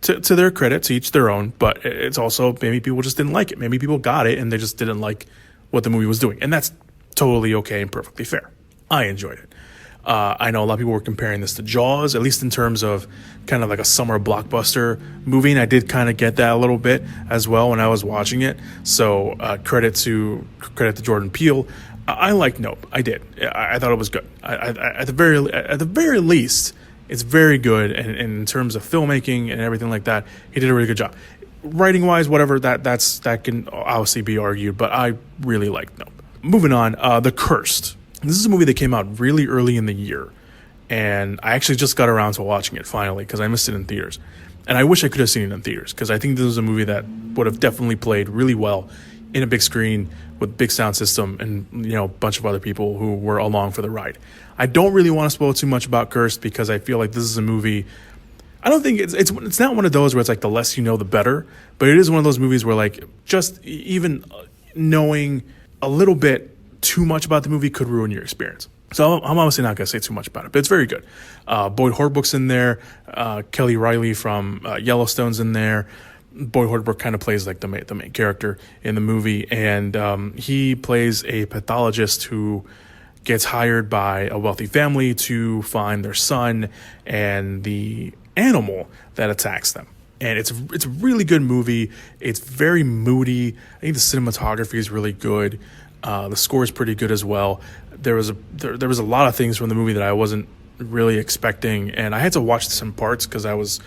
to their credit, to each their own, but it's also maybe people just didn't like it. Maybe people got it and they just didn't like what the movie was doing. And that's totally okay and perfectly fair. I enjoyed it. I know a lot of people were comparing this to Jaws, at least in terms of kind of like a summer blockbuster movie. And I did kind of get that a little bit as well when I was watching it. So credit to Jordan Peele. I liked Nope. I did. I thought it was good. At the very least, it's very good, and in terms of filmmaking and everything like that, he did a really good job. Writing wise, whatever, that can obviously be argued, but I really liked Nope. Moving on, The Cursed. This is a movie that came out really early in the year, and I actually just got around to watching it finally because I missed it in theaters. And I wish I could have seen it in theaters because I think this was a movie that would have definitely played really well in a big screen with big sound system and a bunch of other people who were along for the ride. I don't really want to spoil too much about Cursed because I feel like this is a movie. I don't think it's not one of those where it's like the less you know the better, but it is one of those movies where like just even knowing a little bit too much about the movie could ruin your experience. So I'm obviously not going to say too much about it, but it's very good. Boyd Holbrook's in there. Kelly Riley from Yellowstone's in there. Boyd Holbrook kind of plays like the main character in the movie, and he plays a pathologist who gets hired by a wealthy family to find their son and the animal that attacks them. And it's a really good movie. It's very moody. I think the cinematography is really good. The score is pretty good as well. There was a lot of things from the movie that I wasn't really expecting, and I had to watch this in parts because I was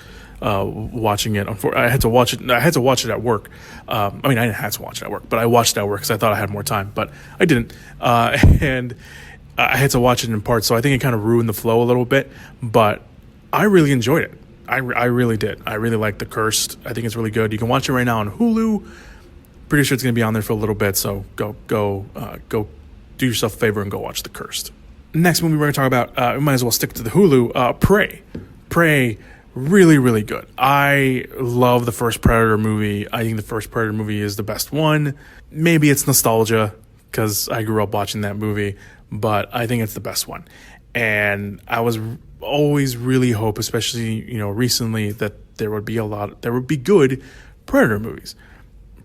watching it. I had to watch it at work. I didn't have to watch it at work, but I watched it at work because I thought I had more time, but I didn't. And I had to watch it in parts, so I think it kind of ruined the flow a little bit. But I really enjoyed it. I really did. I really liked The Cursed. I think it's really good. You can watch it right now on Hulu. Pretty sure it's going to be on there for a little bit, so go do yourself a favor and go watch The Cursed. Next movie we're going to talk about, we might as well stick to the Hulu, Prey, really, really good. I love the first Predator movie. I think the first Predator movie is the best one. Maybe it's nostalgia because I grew up watching that movie, but I think it's the best one. And I was always really hope, especially, recently, that there would be good Predator movies.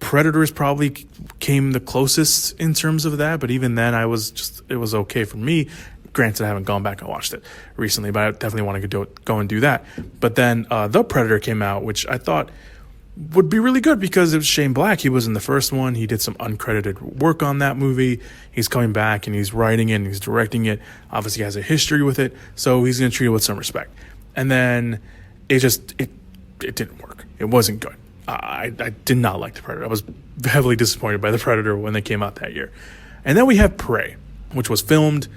Predators probably came the closest in terms of that, but even then it was okay for me. Granted, I haven't gone back and watched it recently, but I definitely want to go and do that. But then The Predator came out, which I thought would be really good because it was Shane Black. He was in the first one. He did some uncredited work on that movie. He's coming back and he's writing it and he's directing it. Obviously, he has a history with it, so he's going to treat it with some respect. And then it didn't work. It wasn't good. I did not like The Predator. I was heavily disappointed by The Predator when they came out that year. And then we have Prey, which was filmed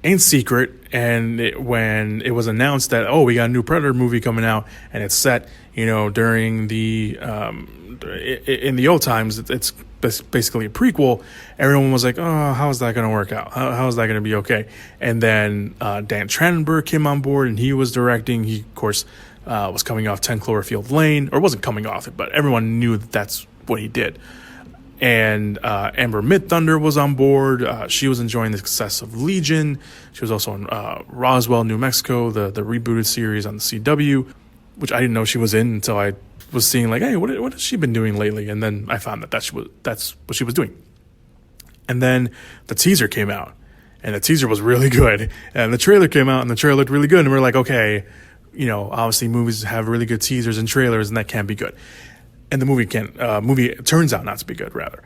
in secret, and when it was announced that, we got a new Predator movie coming out, and it's set, during the in the old times, it's basically a prequel. Everyone was like, how is that going to work out? How is that going to be okay? And then Dan Trachtenberg came on board, and he was directing. He, of course, was coming off 10 Cloverfield Lane, or wasn't coming off it, but everyone knew that that's what he did. And Amber Midthunder was on board. She was enjoying the success of Legion. She was also in Roswell, New Mexico, the rebooted series on the CW, which I didn't know she was in until I was seeing, like, hey, what has she been doing lately? And then I found that's what she was doing. And then the teaser came out, and the teaser was really good. And the trailer came out, and the trailer looked really good. And we're like, okay, obviously movies have really good teasers and trailers, and that can't be good. And the movie turns out not to be good, rather.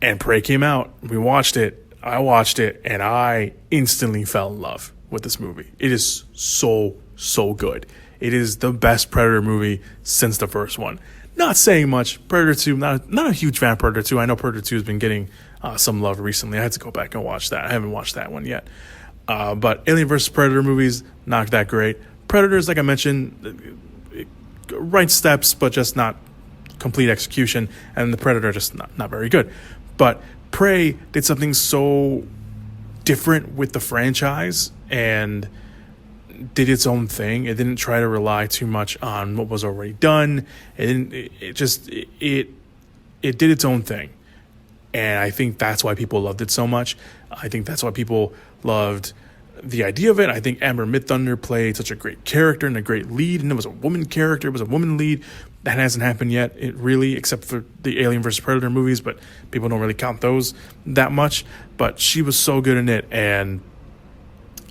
And Prey came out. We watched it. I watched it, and I instantly fell in love with this movie. It is so, so good. It is the best Predator movie since the first one. Not saying much. Predator 2, not a huge fan of Predator 2. I know Predator 2 has been getting some love recently. I had to go back and watch that. I haven't watched that one yet. But Alien vs. Predator movies, not that great. Predators, like I mentioned, right steps, but just not complete execution, and the Predator just not very good. But Prey did something so different with the franchise and did its own thing. It didn't try to rely too much on what was already done. It did its own thing, and I think that's why people loved it so much. I think that's why people loved the idea of it. I think Amber Midthunder played such a great character and a great lead, and it was a woman character. It was a woman lead. That hasn't happened yet, except for the Alien vs. Predator movies, but people don't really count those that much. But she was so good in it, and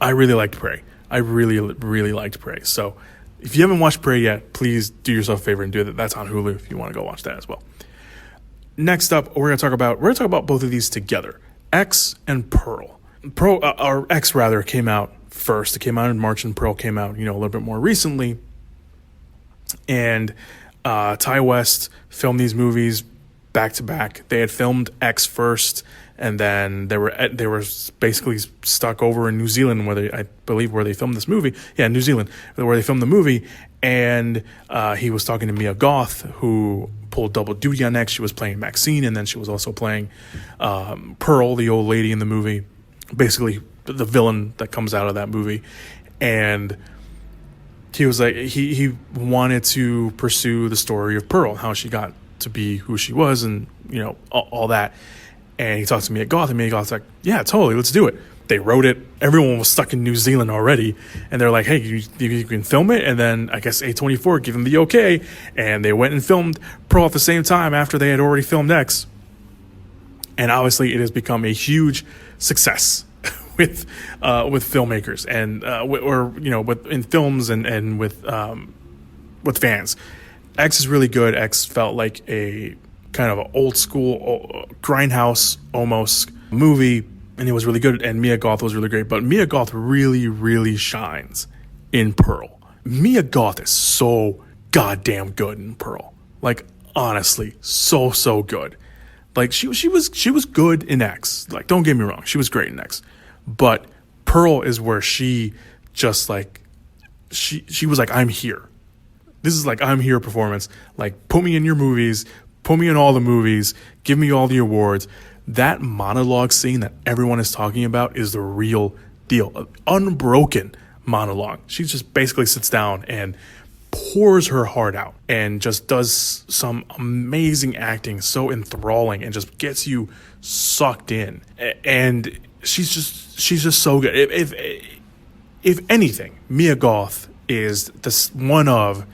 I really liked Prey. I really, really liked Prey. So if you haven't watched Prey yet, please do yourself a favor and do that. That's on Hulu if you want to go watch that as well. Next up, we're going to talk about both of these together, X and Pearl. Or X rather came out first. It came out in March, and Pearl came out, a little bit more recently. And Ty West filmed these movies back to back. They had filmed X first, and then they were basically stuck over in New Zealand, where they filmed this movie. Yeah, New Zealand, where they filmed the movie. And he was talking to Mia Goth, who pulled double duty on X. She was playing Maxine, and then she was also playing Pearl, the old lady in the movie, basically the villain that comes out of that movie. And he was like, he wanted to pursue the story of Pearl, how she got to be who she was, and all that. And he talked to Mia Goth, and Mia Goth's like, yeah, totally, let's do it. They wrote it. Everyone was stuck in New Zealand already, and they're like, hey, you can film it. And then I guess A24 gave them the okay, and they went and filmed Pearl at the same time after they had already filmed X. And obviously, it has become a huge success with filmmakers and in films and with fans. X is really good. X felt like a kind of an old school grindhouse almost movie, and it was really good. And Mia Goth was really great, but Mia Goth really, really shines in Pearl. Mia Goth is so goddamn good in Pearl. Like, honestly, so good. Like, she was good in X. Like, don't get me wrong, she was great in X. But Pearl is where she just like she was like, I'm here. This is like I'm here performance. Like, put me in your movies, put me in all the movies, give me all the awards. That monologue scene that everyone is talking about is the real deal. An unbroken monologue. She just basically sits down and pours her heart out and just does some amazing acting, so enthralling, and just gets you sucked in. And she's just so good. If anything, Mia Goth is this one of,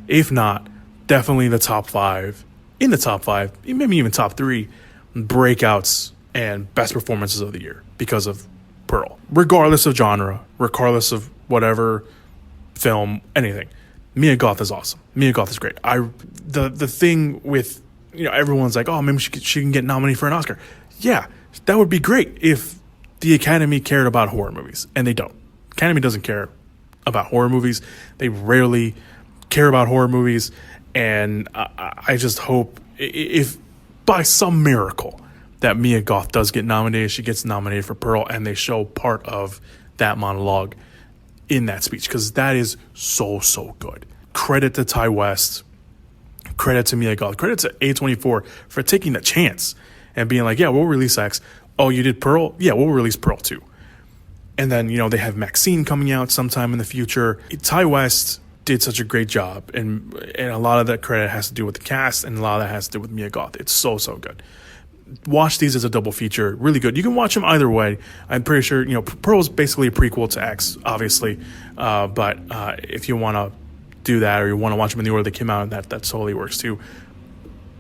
if not definitely the top five, maybe even top three breakouts and best performances of the year because of Pearl. Regardless of genre, regardless of whatever film, anything. Mia Goth is awesome. Mia Goth is great. The thing with, everyone's like, oh, maybe she can get nominated for an Oscar. Yeah, that would be great if the Academy cared about horror movies, and they don't. Academy doesn't care about horror movies. They rarely care about horror movies, and I just hope if by some miracle that Mia Goth does get nominated, she gets nominated for Pearl, and they show part of that monologue in that speech, because that is so good. Credit to Ty West, credit to Mia Goth, credit to A24 for taking the chance and being like, yeah, we'll release X. Oh, you did Pearl? Yeah, we'll release Pearl too. And then, they have Maxine coming out sometime in the future. Ty West did such a great job, and a lot of that credit has to do with the cast, and a lot of that has to do with Mia Goth. It's so good. Watch these as a double feature. Really good. You can watch them either way. I'm pretty sure, Pearl is basically a prequel to X, obviously. But if you want to do that, or you want to watch them in the order they came out, that totally works too.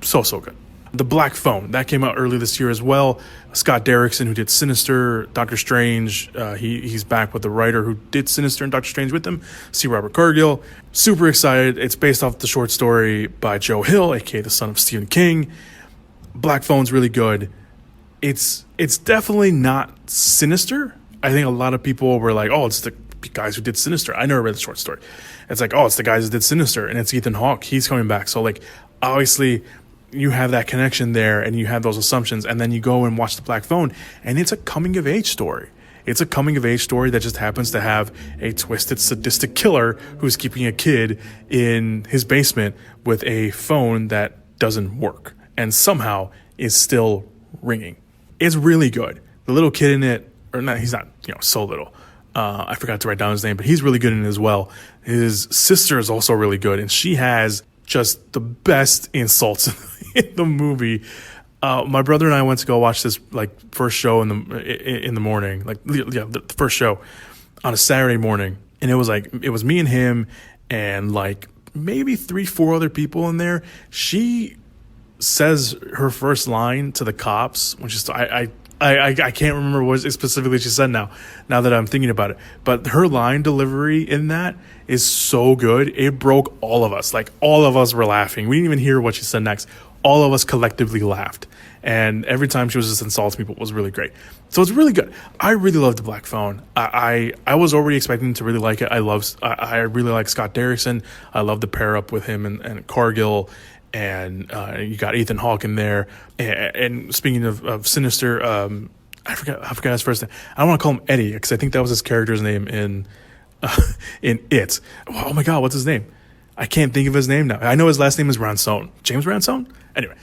So good. The Black Phone, that came out early this year as well. Scott Derrickson, who did Sinister, Doctor Strange, he's back with the writer who did Sinister and Doctor Strange with him, C. Robert Cargill. Super excited. It's based off the short story by Joe Hill, aka the son of Stephen King. Black Phone's really good. It's definitely not Sinister. I think a lot of people were like, oh, it's the guys who did Sinister. I never read the short story. It's like, oh, it's the guys who did Sinister, and it's Ethan Hawke. He's coming back. So, obviously, you have that connection there, and you have those assumptions, and then you go and watch The Black Phone, and it's a coming-of-age story. It's a coming-of-age story that just happens to have a twisted, sadistic killer who's keeping a kid in his basement with a phone that doesn't work and somehow is still ringing. It's really good. The little kid in it, or not, he's not, so little. I forgot to write down his name, but he's really good in it as well. His sister is also really good, and she has just the best insults in the movie. My brother and I went to go watch this first show in the morning, the first show on a Saturday morning, and it was me and him and maybe 3-4 other people in there. She says her first line to the cops, which is I can't remember what specifically she said now that I'm thinking about it. But her line delivery in that is so good. It broke all of us. All of us were laughing. We didn't even hear what she said next. All of us collectively laughed. And every time she was just insulting people, it was really great. So it's really good. I really love The Black Phone. I was already expecting to really like it. I really like Scott Derrickson. I love the pair up with him and Cargill. And you got Ethan Hawke in there. And speaking of Sinister, I forgot his first name. I don't want to call him Eddie because I think that was his character's name in It. Oh my God, what's his name? I can't think of his name now. I know his last name is Ransone. James Ransone? Anyway,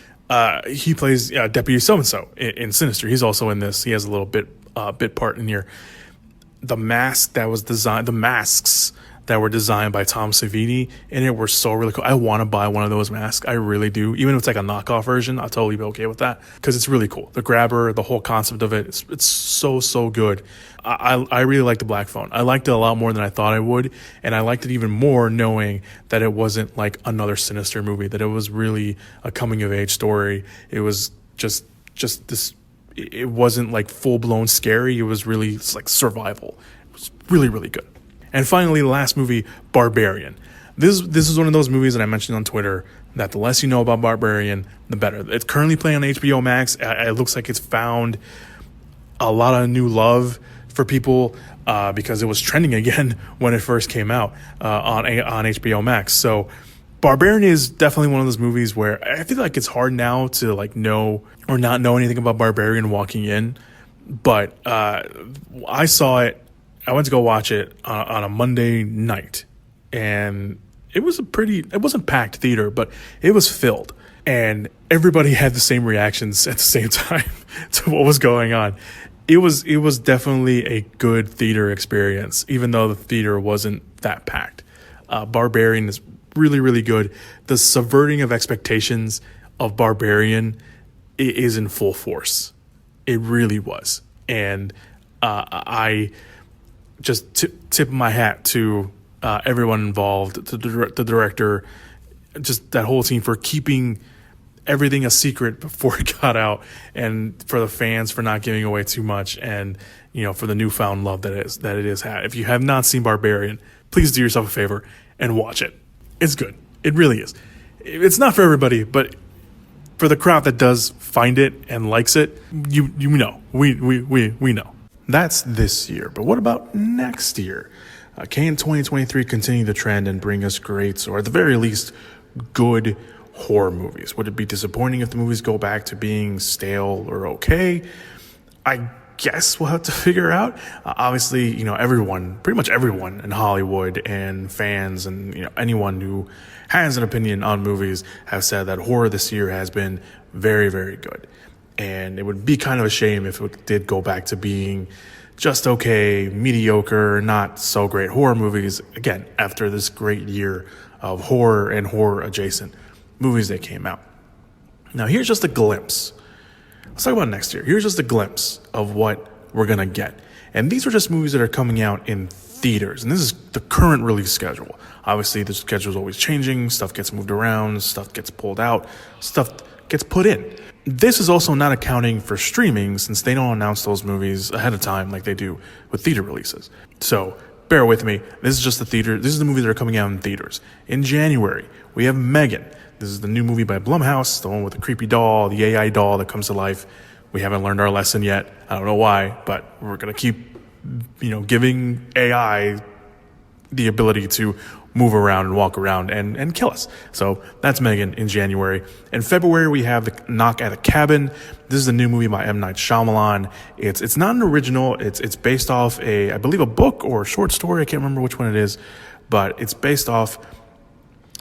he plays Deputy So-and-so in Sinister. He's also in this. He has a little bit part in here. The masks that were designed by Tom Savini and it were so really cool. I want to buy one of those masks. I really do. Even if it's a knockoff version, I'll totally be okay with that because it's really cool. The grabber, the whole concept of it, it's so good. I really like The Black Phone. I liked it a lot more than I thought I would, and I liked it even more knowing that it wasn't another Sinister movie, that it was really a coming-of-age story. It was just this. It wasn't full-blown scary. It was really survival. It was really, really good. And finally, the last movie, Barbarian. This is one of those movies that I mentioned on Twitter that the less you know about Barbarian, the better. It's currently playing on HBO Max. It looks like it's found a lot of new love for people because it was trending again when it first came out on HBO Max. So Barbarian is definitely one of those movies where I feel like it's hard now to know or not know anything about Barbarian walking in. But I saw it. I went to go watch it on a Monday night, and it wasn't packed theater, but it was filled, and everybody had the same reactions at the same time to what was going on. It was definitely a good theater experience, even though the theater wasn't that packed. Barbarian is really, really good. The subverting of expectations of Barbarian is in full force. It really was, and I just tip my hat to everyone involved, to the director, just that whole team for keeping everything a secret before it got out, and for the fans for not giving away too much, and for the newfound love that it is had. If you have not seen Barbarian, please do yourself a favor and watch it. It's good. It really is. It's not for everybody, but for the crowd that does find it and likes it, you know, we know. That's this year, but what about next year? Can 2023 continue the trend and bring us great, or at the very least, good horror movies? Would it be disappointing if the movies go back to being stale or okay? I guess we'll have to figure out. Obviously, you know, pretty much everyone in Hollywood and fans and, you know, anyone who has an opinion on movies have said that horror this year has been very, very good. And it would be kind of a shame if it did go back to being just okay, mediocre, not so great horror movies, again, after this great year of horror and horror adjacent movies that came out. Now, here's just a glimpse. Let's talk about next year. Here's just a glimpse of what we're going to get. And these are just movies that are coming out in theaters. And this is the current release schedule. Obviously, the schedule is always changing. Stuff gets moved around. Stuff gets pulled out. Stuff gets put in. This is also not accounting for streaming, since they don't announce those movies ahead of time like they do with theater releases. So bear with me. This is just the theater. This is the movies that are coming out in theaters. In January, we have Megan. This is the new movie by Blumhouse, the one with the creepy doll, the AI doll that comes to life. We haven't learned our lesson yet. I don't know why, but we're going to keep, giving AI the ability to move around and walk around and kill us. So that's Megan in January. In February, we have The Knock at a Cabin. This is a new movie by M. Night Shyamalan. It's not an original. It's based off I believe a book or a short story. I can't remember which one it is, but it's based off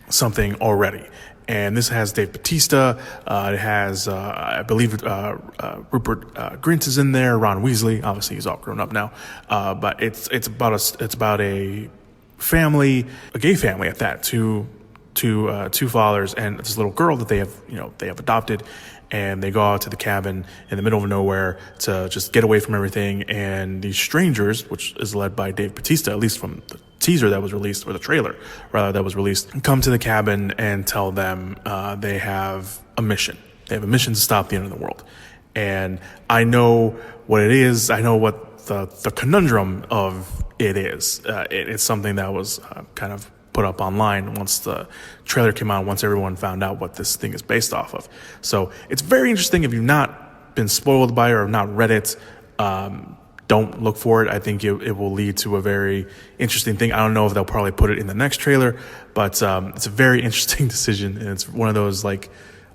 something already. And this has Dave Bautista. It has, I believe, Rupert Grint is in there. Ron Weasley. Obviously, he's all grown up now. But it's about a family, a gay family at that. Two fathers and this little girl that they have adopted, and they go out to the cabin in the middle of nowhere to just get away from everything. And these strangers, which is led by Dave Bautista, at least from the teaser that was released, or the trailer rather that was released, come to the cabin and tell them they have a mission. They have a mission to stop the end of the world. And I know what it is. I know what the conundrum of it is. It's something that was kind of put up online once the trailer came out, once everyone found out what this thing is based off of. So it's very interesting. If you've not been spoiled by it or not read it, don't look for it. I think it will lead to a very interesting thing. I don't know if they'll probably put it in the next trailer, but it's a very interesting decision. And it's one of those like,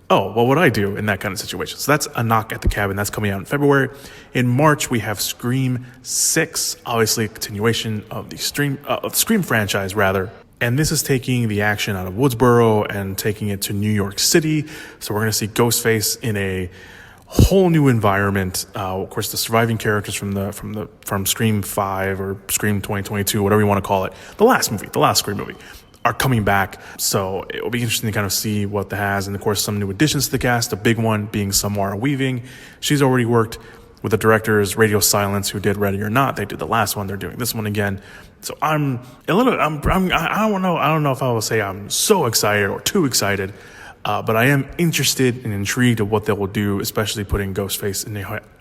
oh, what would I do in that kind of situation? So that's A Knock at the Cabin. That's coming out in February. In March, we have Scream 6, obviously a continuation of the Scream franchise, rather. And this is taking the action out of Woodsboro and taking it to New York City. So we're going to see Ghostface in a whole new environment. Of course, the surviving characters from Scream 5 or Scream 2022, whatever you want to call it, the last Scream movie, are coming back. So it will be interesting to kind of see what that has. And of course, some new additions to the cast, the big one being Samara Weaving. She's already worked with the directors Radio Silence, who did Ready or Not. They did the last one. They're doing this one again. So I don't know if I will say I'm so excited or too excited, but I am interested and intrigued of what they will do, especially putting Ghostface in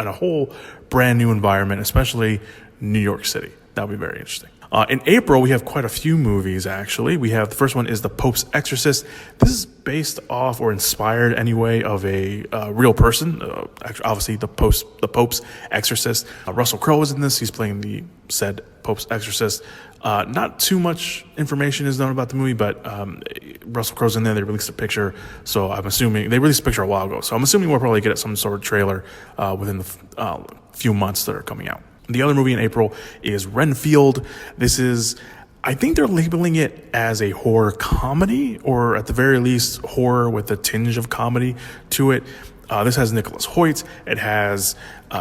a whole brand new environment, especially New York City. That'll be very interesting. In April, we have quite a few movies, actually. The first one is The Pope's Exorcist. This is based off, or inspired anyway, of a real person. Obviously, the Pope's Exorcist. Russell Crowe is in this. He's playing the said Pope's Exorcist. Not too much information is known about the movie, but Russell Crowe's in there. They released a picture, so I'm assuming they released a picture a while ago. So I'm assuming we'll probably get some sort of trailer within the few months that are coming out. The other movie in April is Renfield. This is, I think they're labeling it as a horror comedy, or at the very least horror with a tinge of comedy to it. This has Nicholas Hoult. It has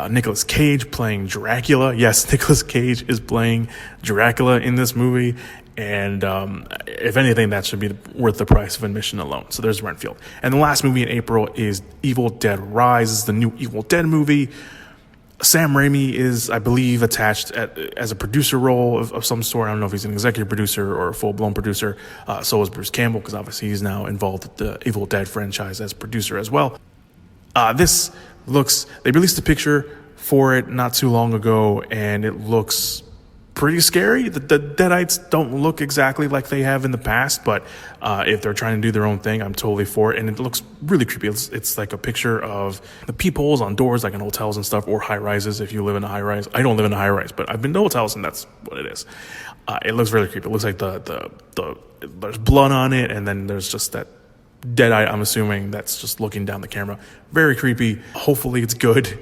Nicolas Cage playing Dracula. Yes, Nicolas Cage is playing Dracula in this movie. And if anything, that should be worth the price of admission alone. So there's Renfield. And the last movie in April is Evil Dead Rise. This is the new Evil Dead movie. Sam Raimi is, I believe, attached as a producer role of some sort. I don't know if he's an executive producer or a full-blown producer. So is Bruce Campbell, because obviously he's now involved with the Evil Dead franchise as producer as well. They released a picture for it not too long ago, and it looks pretty scary. The Deadites don't look exactly like they have in the past, but if they're trying to do their own thing, I'm totally for it. And it looks really creepy. It's like a picture of the peepholes on doors, like in hotels and stuff, or high rises if you live in a high rise. I don't live in a high rise, but I've been to hotels, and that's what it is. It looks really creepy. It looks like there's blood on it, and then there's just that Deadite, I'm assuming, that's just looking down the camera. Very creepy. Hopefully it's good.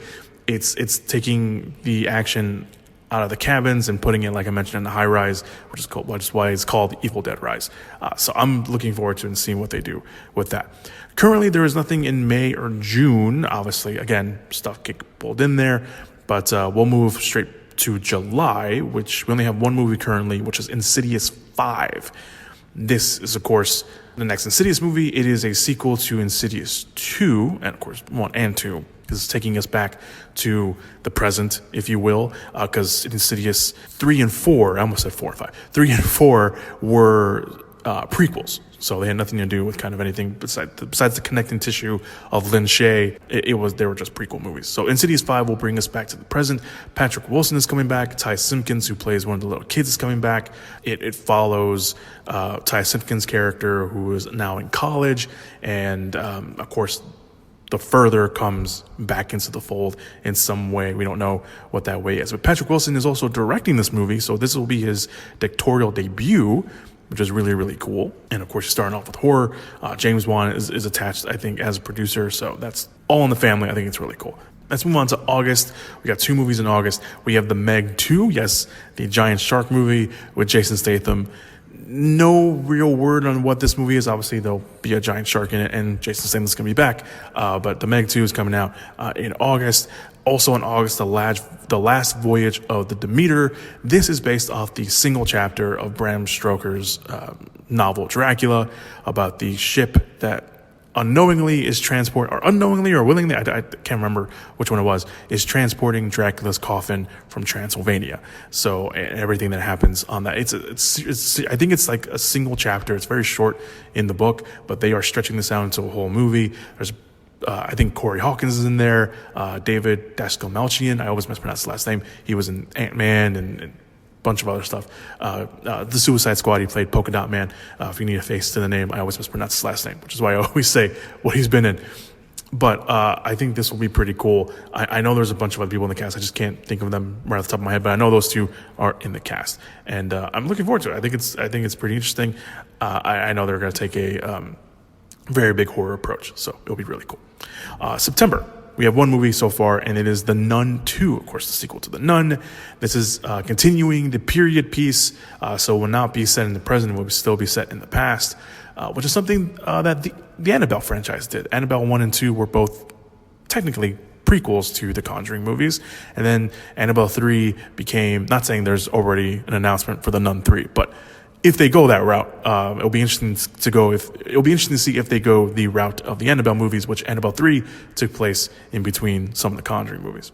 It's taking the action out of the cabins and putting it, like I mentioned, in the high rise, which is why it's called Evil Dead Rise. So I'm looking forward to and seeing what they do with that. Currently, there is nothing in May or June. Obviously, again, stuff get pulled in there, but we'll move straight to July, which we only have one movie currently, which is Insidious 5. This is, of course, the next Insidious movie. It is a sequel to Insidious 2, and of course, 1 and 2. This is taking us back to the present, if you will, because Insidious 3 and 4, I almost said 4 and 5, 3 and 4 were prequels. So they had nothing to do with kind of anything besides the connecting tissue of Lin Shaye. They were just prequel movies. So Insidious 5 will bring us back to the present. Patrick Wilson is coming back. Ty Simpkins, who plays one of the little kids, is coming back. It follows Ty Simpkins' character, who is now in college, and of course, the further comes back into the fold in some way. We don't know what that way is. But Patrick Wilson is also directing this movie, so this will be his directorial debut, which is really, really cool. And of course, he's starting off with horror. James Wan is attached, I think, as a producer, so that's all in the family. I think it's really cool. Let's move on to August. We got 2 movies in August. We have The Meg 2, yes, the giant shark movie with Jason Statham. No real word on what this movie is. Obviously, there'll be a giant shark in it, and Jason Statham's going to be back. But The Meg 2 is coming out in August. Also in August, The Last Voyage of the Demeter. This is based off the single chapter of Bram Stoker's novel Dracula, about the ship that unknowingly or willingly, I can't remember which one it was, is transporting Dracula's coffin from Transylvania. So, and everything that happens on that, it's I think it's like a single chapter. It's very short in the book, but they are stretching this out into a whole movie. There's I think Corey Hawkins is in there, David Dastmalchian, I always mispronounce his last name. He was in Ant-Man and bunch of other stuff. The Suicide Squad, he played Polka Dot Man. If you need a face to the name, I always mispronounce his last name, which is why I always say what he's been in. But I think this will be pretty cool. I know there's a bunch of other people in the cast. I just can't think of them right off the top of my head, but I know those 2 are in the cast, and I'm looking forward to it. I think it's pretty interesting. I know they're going to take a very big horror approach, so it'll be really cool. September. We have one movie so far, and it is The Nun 2, of course, the sequel to The Nun. This is continuing the period piece, so will not be set in the present, will still be set in the past, which is something that the Annabelle franchise did. Annabelle 1 and 2 were both technically prequels to the Conjuring movies, and then Annabelle 3 became, not saying there's already an announcement for The Nun 3, but if they go that route, it'll be interesting to see if they go the route of the Annabelle movies, which Annabelle 3 took place in between some of the Conjuring movies.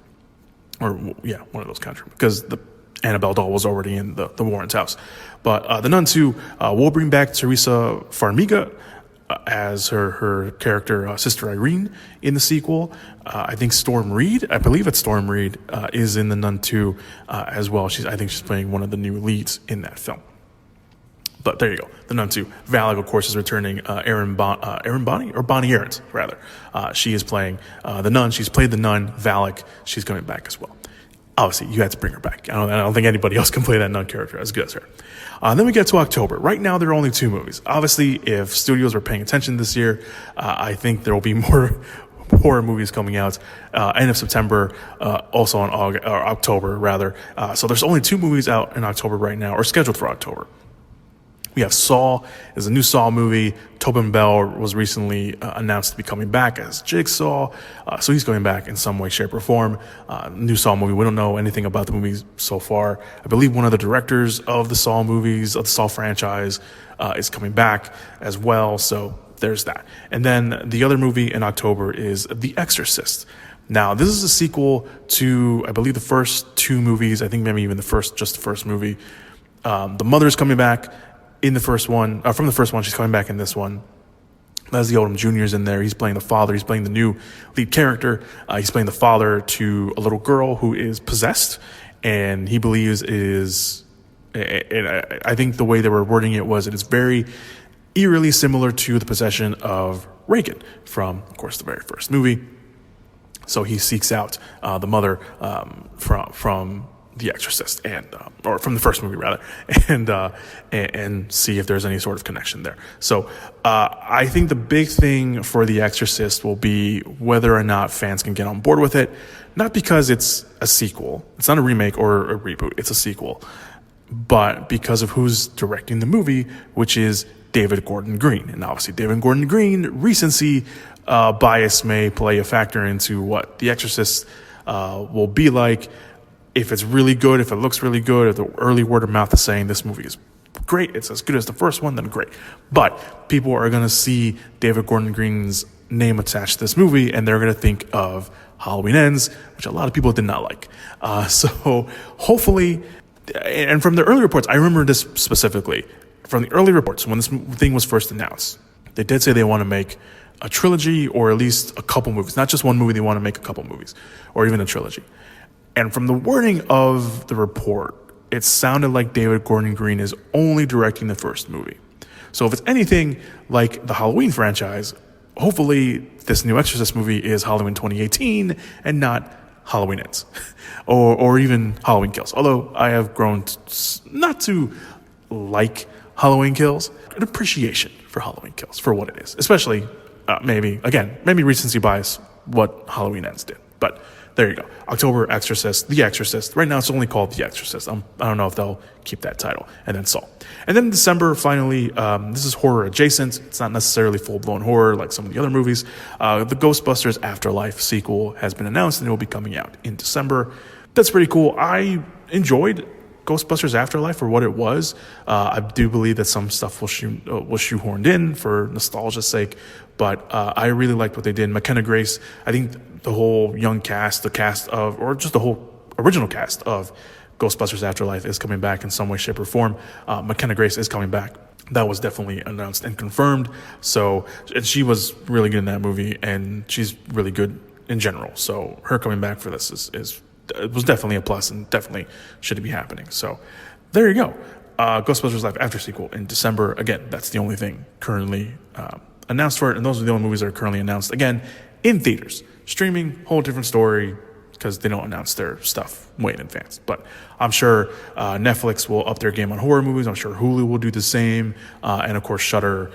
Or, yeah, one of those Conjuring, because the Annabelle doll was already in the Warrens' house. But The Nun 2 will bring back Teresa Farmiga as her character, Sister Irene, in the sequel. I think I believe it's Storm Reed, is in The Nun 2 as well. I think she's playing one of the new leads in that film. But there you go, The Nun 2. Valak, of course, is returning. Bonnie Aarons, rather. She is playing the Nun. She's played the Nun. Valak, she's coming back as well. Obviously, you had to bring her back. I don't think anybody else can play that Nun character as good as her. Then we get to October. Right now, there are only 2 movies. Obviously, if studios were paying attention this year, I think there will be more horror movies coming out end of September, also in October, rather. So there's only 2 movies out in October right now, or scheduled for October. We have Saw. There's a new Saw movie. Tobin Bell was recently announced to be coming back as Jigsaw. So he's coming back in some way, shape, or form. New Saw movie. We don't know anything about the movies so far. I believe one of the directors of the Saw movies, of the Saw franchise, is coming back as well. So there's that. And then the other movie in October is The Exorcist. Now, this is a sequel to, I believe, the first 2 movies. I think maybe even just the first movie. The mother is coming back in the first one, from the first one. She's coming back in this one. Leslie Odom Jr. is in there. He's playing the father. He's playing the new lead character. He's playing the father to a little girl who is possessed, and he believes is I think the way they were wording it was, it is very eerily similar to the possession of Reagan from, of course, the very first movie. So he seeks out the mother from The Exorcist, or from the first movie rather, and see if there's any sort of connection there. So I think the big thing for The Exorcist will be whether or not fans can get on board with it. Not because it's a sequel, it's not a remake or a reboot, it's a sequel, but because of who's directing the movie, which is David Gordon Green. And obviously David Gordon Green, recency bias may play a factor into what The Exorcist will be like. If it's really good, if it looks really good, if the early word of mouth is saying this movie is great, it's as good as the first one, then great. But people are going to see David Gordon Green's name attached to this movie, and they're going to think of Halloween Ends, which a lot of people did not like. So hopefully, and from the early reports, I remember this specifically, from the early reports, when this thing was first announced, they did say they want to make a trilogy or at least a couple movies. Not just one movie, they want to make a couple movies, or even a trilogy. And from the wording of the report, it sounded like David Gordon Green is only directing the first movie. So if it's anything like the Halloween franchise, hopefully this new Exorcist movie is Halloween 2018 and not Halloween Ends or even Halloween Kills. Although I have grown not to like Halloween Kills, an appreciation for Halloween Kills for what it is, especially maybe recency bias, what Halloween Ends did. But there you go. October, Exorcist, The Exorcist. Right now it's only called The Exorcist. I don't know if they'll keep that title. And then Saw. And then December, finally, this is horror adjacent. It's not necessarily full-blown horror like some of the other movies. The Ghostbusters Afterlife sequel has been announced, and it will be coming out in December. That's pretty cool. I enjoyed Ghostbusters Afterlife for what it was. I do believe that some stuff was shoehorned in for nostalgia's sake, but I really liked what they did. McKenna Grace, I think the whole young cast, or just the whole original cast of Ghostbusters Afterlife is coming back in some way, shape, or form. McKenna Grace is coming back. That was definitely announced and confirmed. So, and she was really good in that movie, and she's really good in general. So her coming back for this was definitely a plus, and definitely should be happening. So there you go. Ghostbusters Live After sequel in December. Again, that's the only thing currently announced for it, and those are the only movies that are currently announced. Again, in theaters. Streaming, whole different story, because they don't announce their stuff way in advance. But I'm sure Netflix will up their game on horror movies. I'm sure Hulu will do the same. And of course, Shudder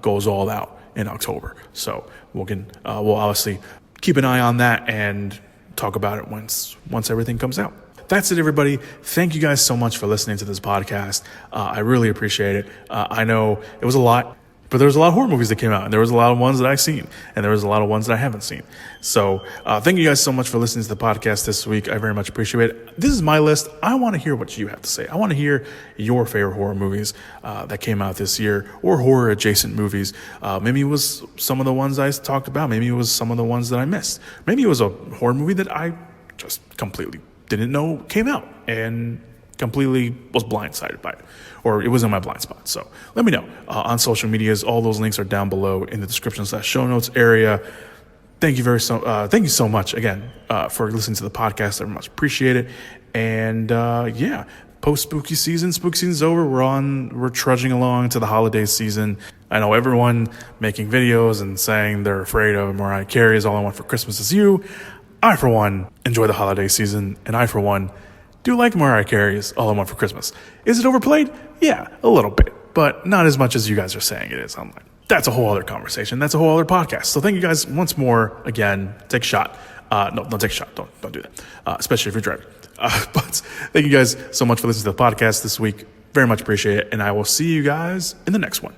goes all out in October. So we'll obviously keep an eye on that and talk about it once everything comes out. That's it, everybody. Thank you guys so much for listening to this podcast. I really appreciate it. I know it was a lot, but there was a lot of horror movies that came out, and there was a lot of ones that I've seen, and there was a lot of ones that I haven't seen. So thank you guys so much for listening to the podcast this week. I very much appreciate it. This is my list. I want to hear what you have to say. I want to hear your favorite horror movies that came out this year, or horror adjacent movies. Maybe it was some of the ones I talked about. Maybe it was some of the ones that I missed. Maybe it was a horror movie that I just completely didn't know came out and completely was blindsided by it, or it was in my blind spot. So let me know on social medias. All those links are down below in the description/show notes area. Thank you so much again for listening to the podcast. I very much appreciate it. And post spooky season's over. We're trudging along to the holiday season. I know everyone making videos and saying they're afraid of Mariah Carey is All I Want for Christmas Is You. I, for one, enjoy the holiday season, and I, for one, do like Mariah Carey's All I Want for Christmas. Is it overplayed? Yeah, a little bit, but not as much as you guys are saying it is. I'm like, that's a whole other conversation. That's a whole other podcast. So thank you guys once more. Again, take a shot. No, don't take a shot. Don't do that, especially if you're driving. But thank you guys so much for listening to the podcast this week. Very much appreciate it, and I will see you guys in the next one.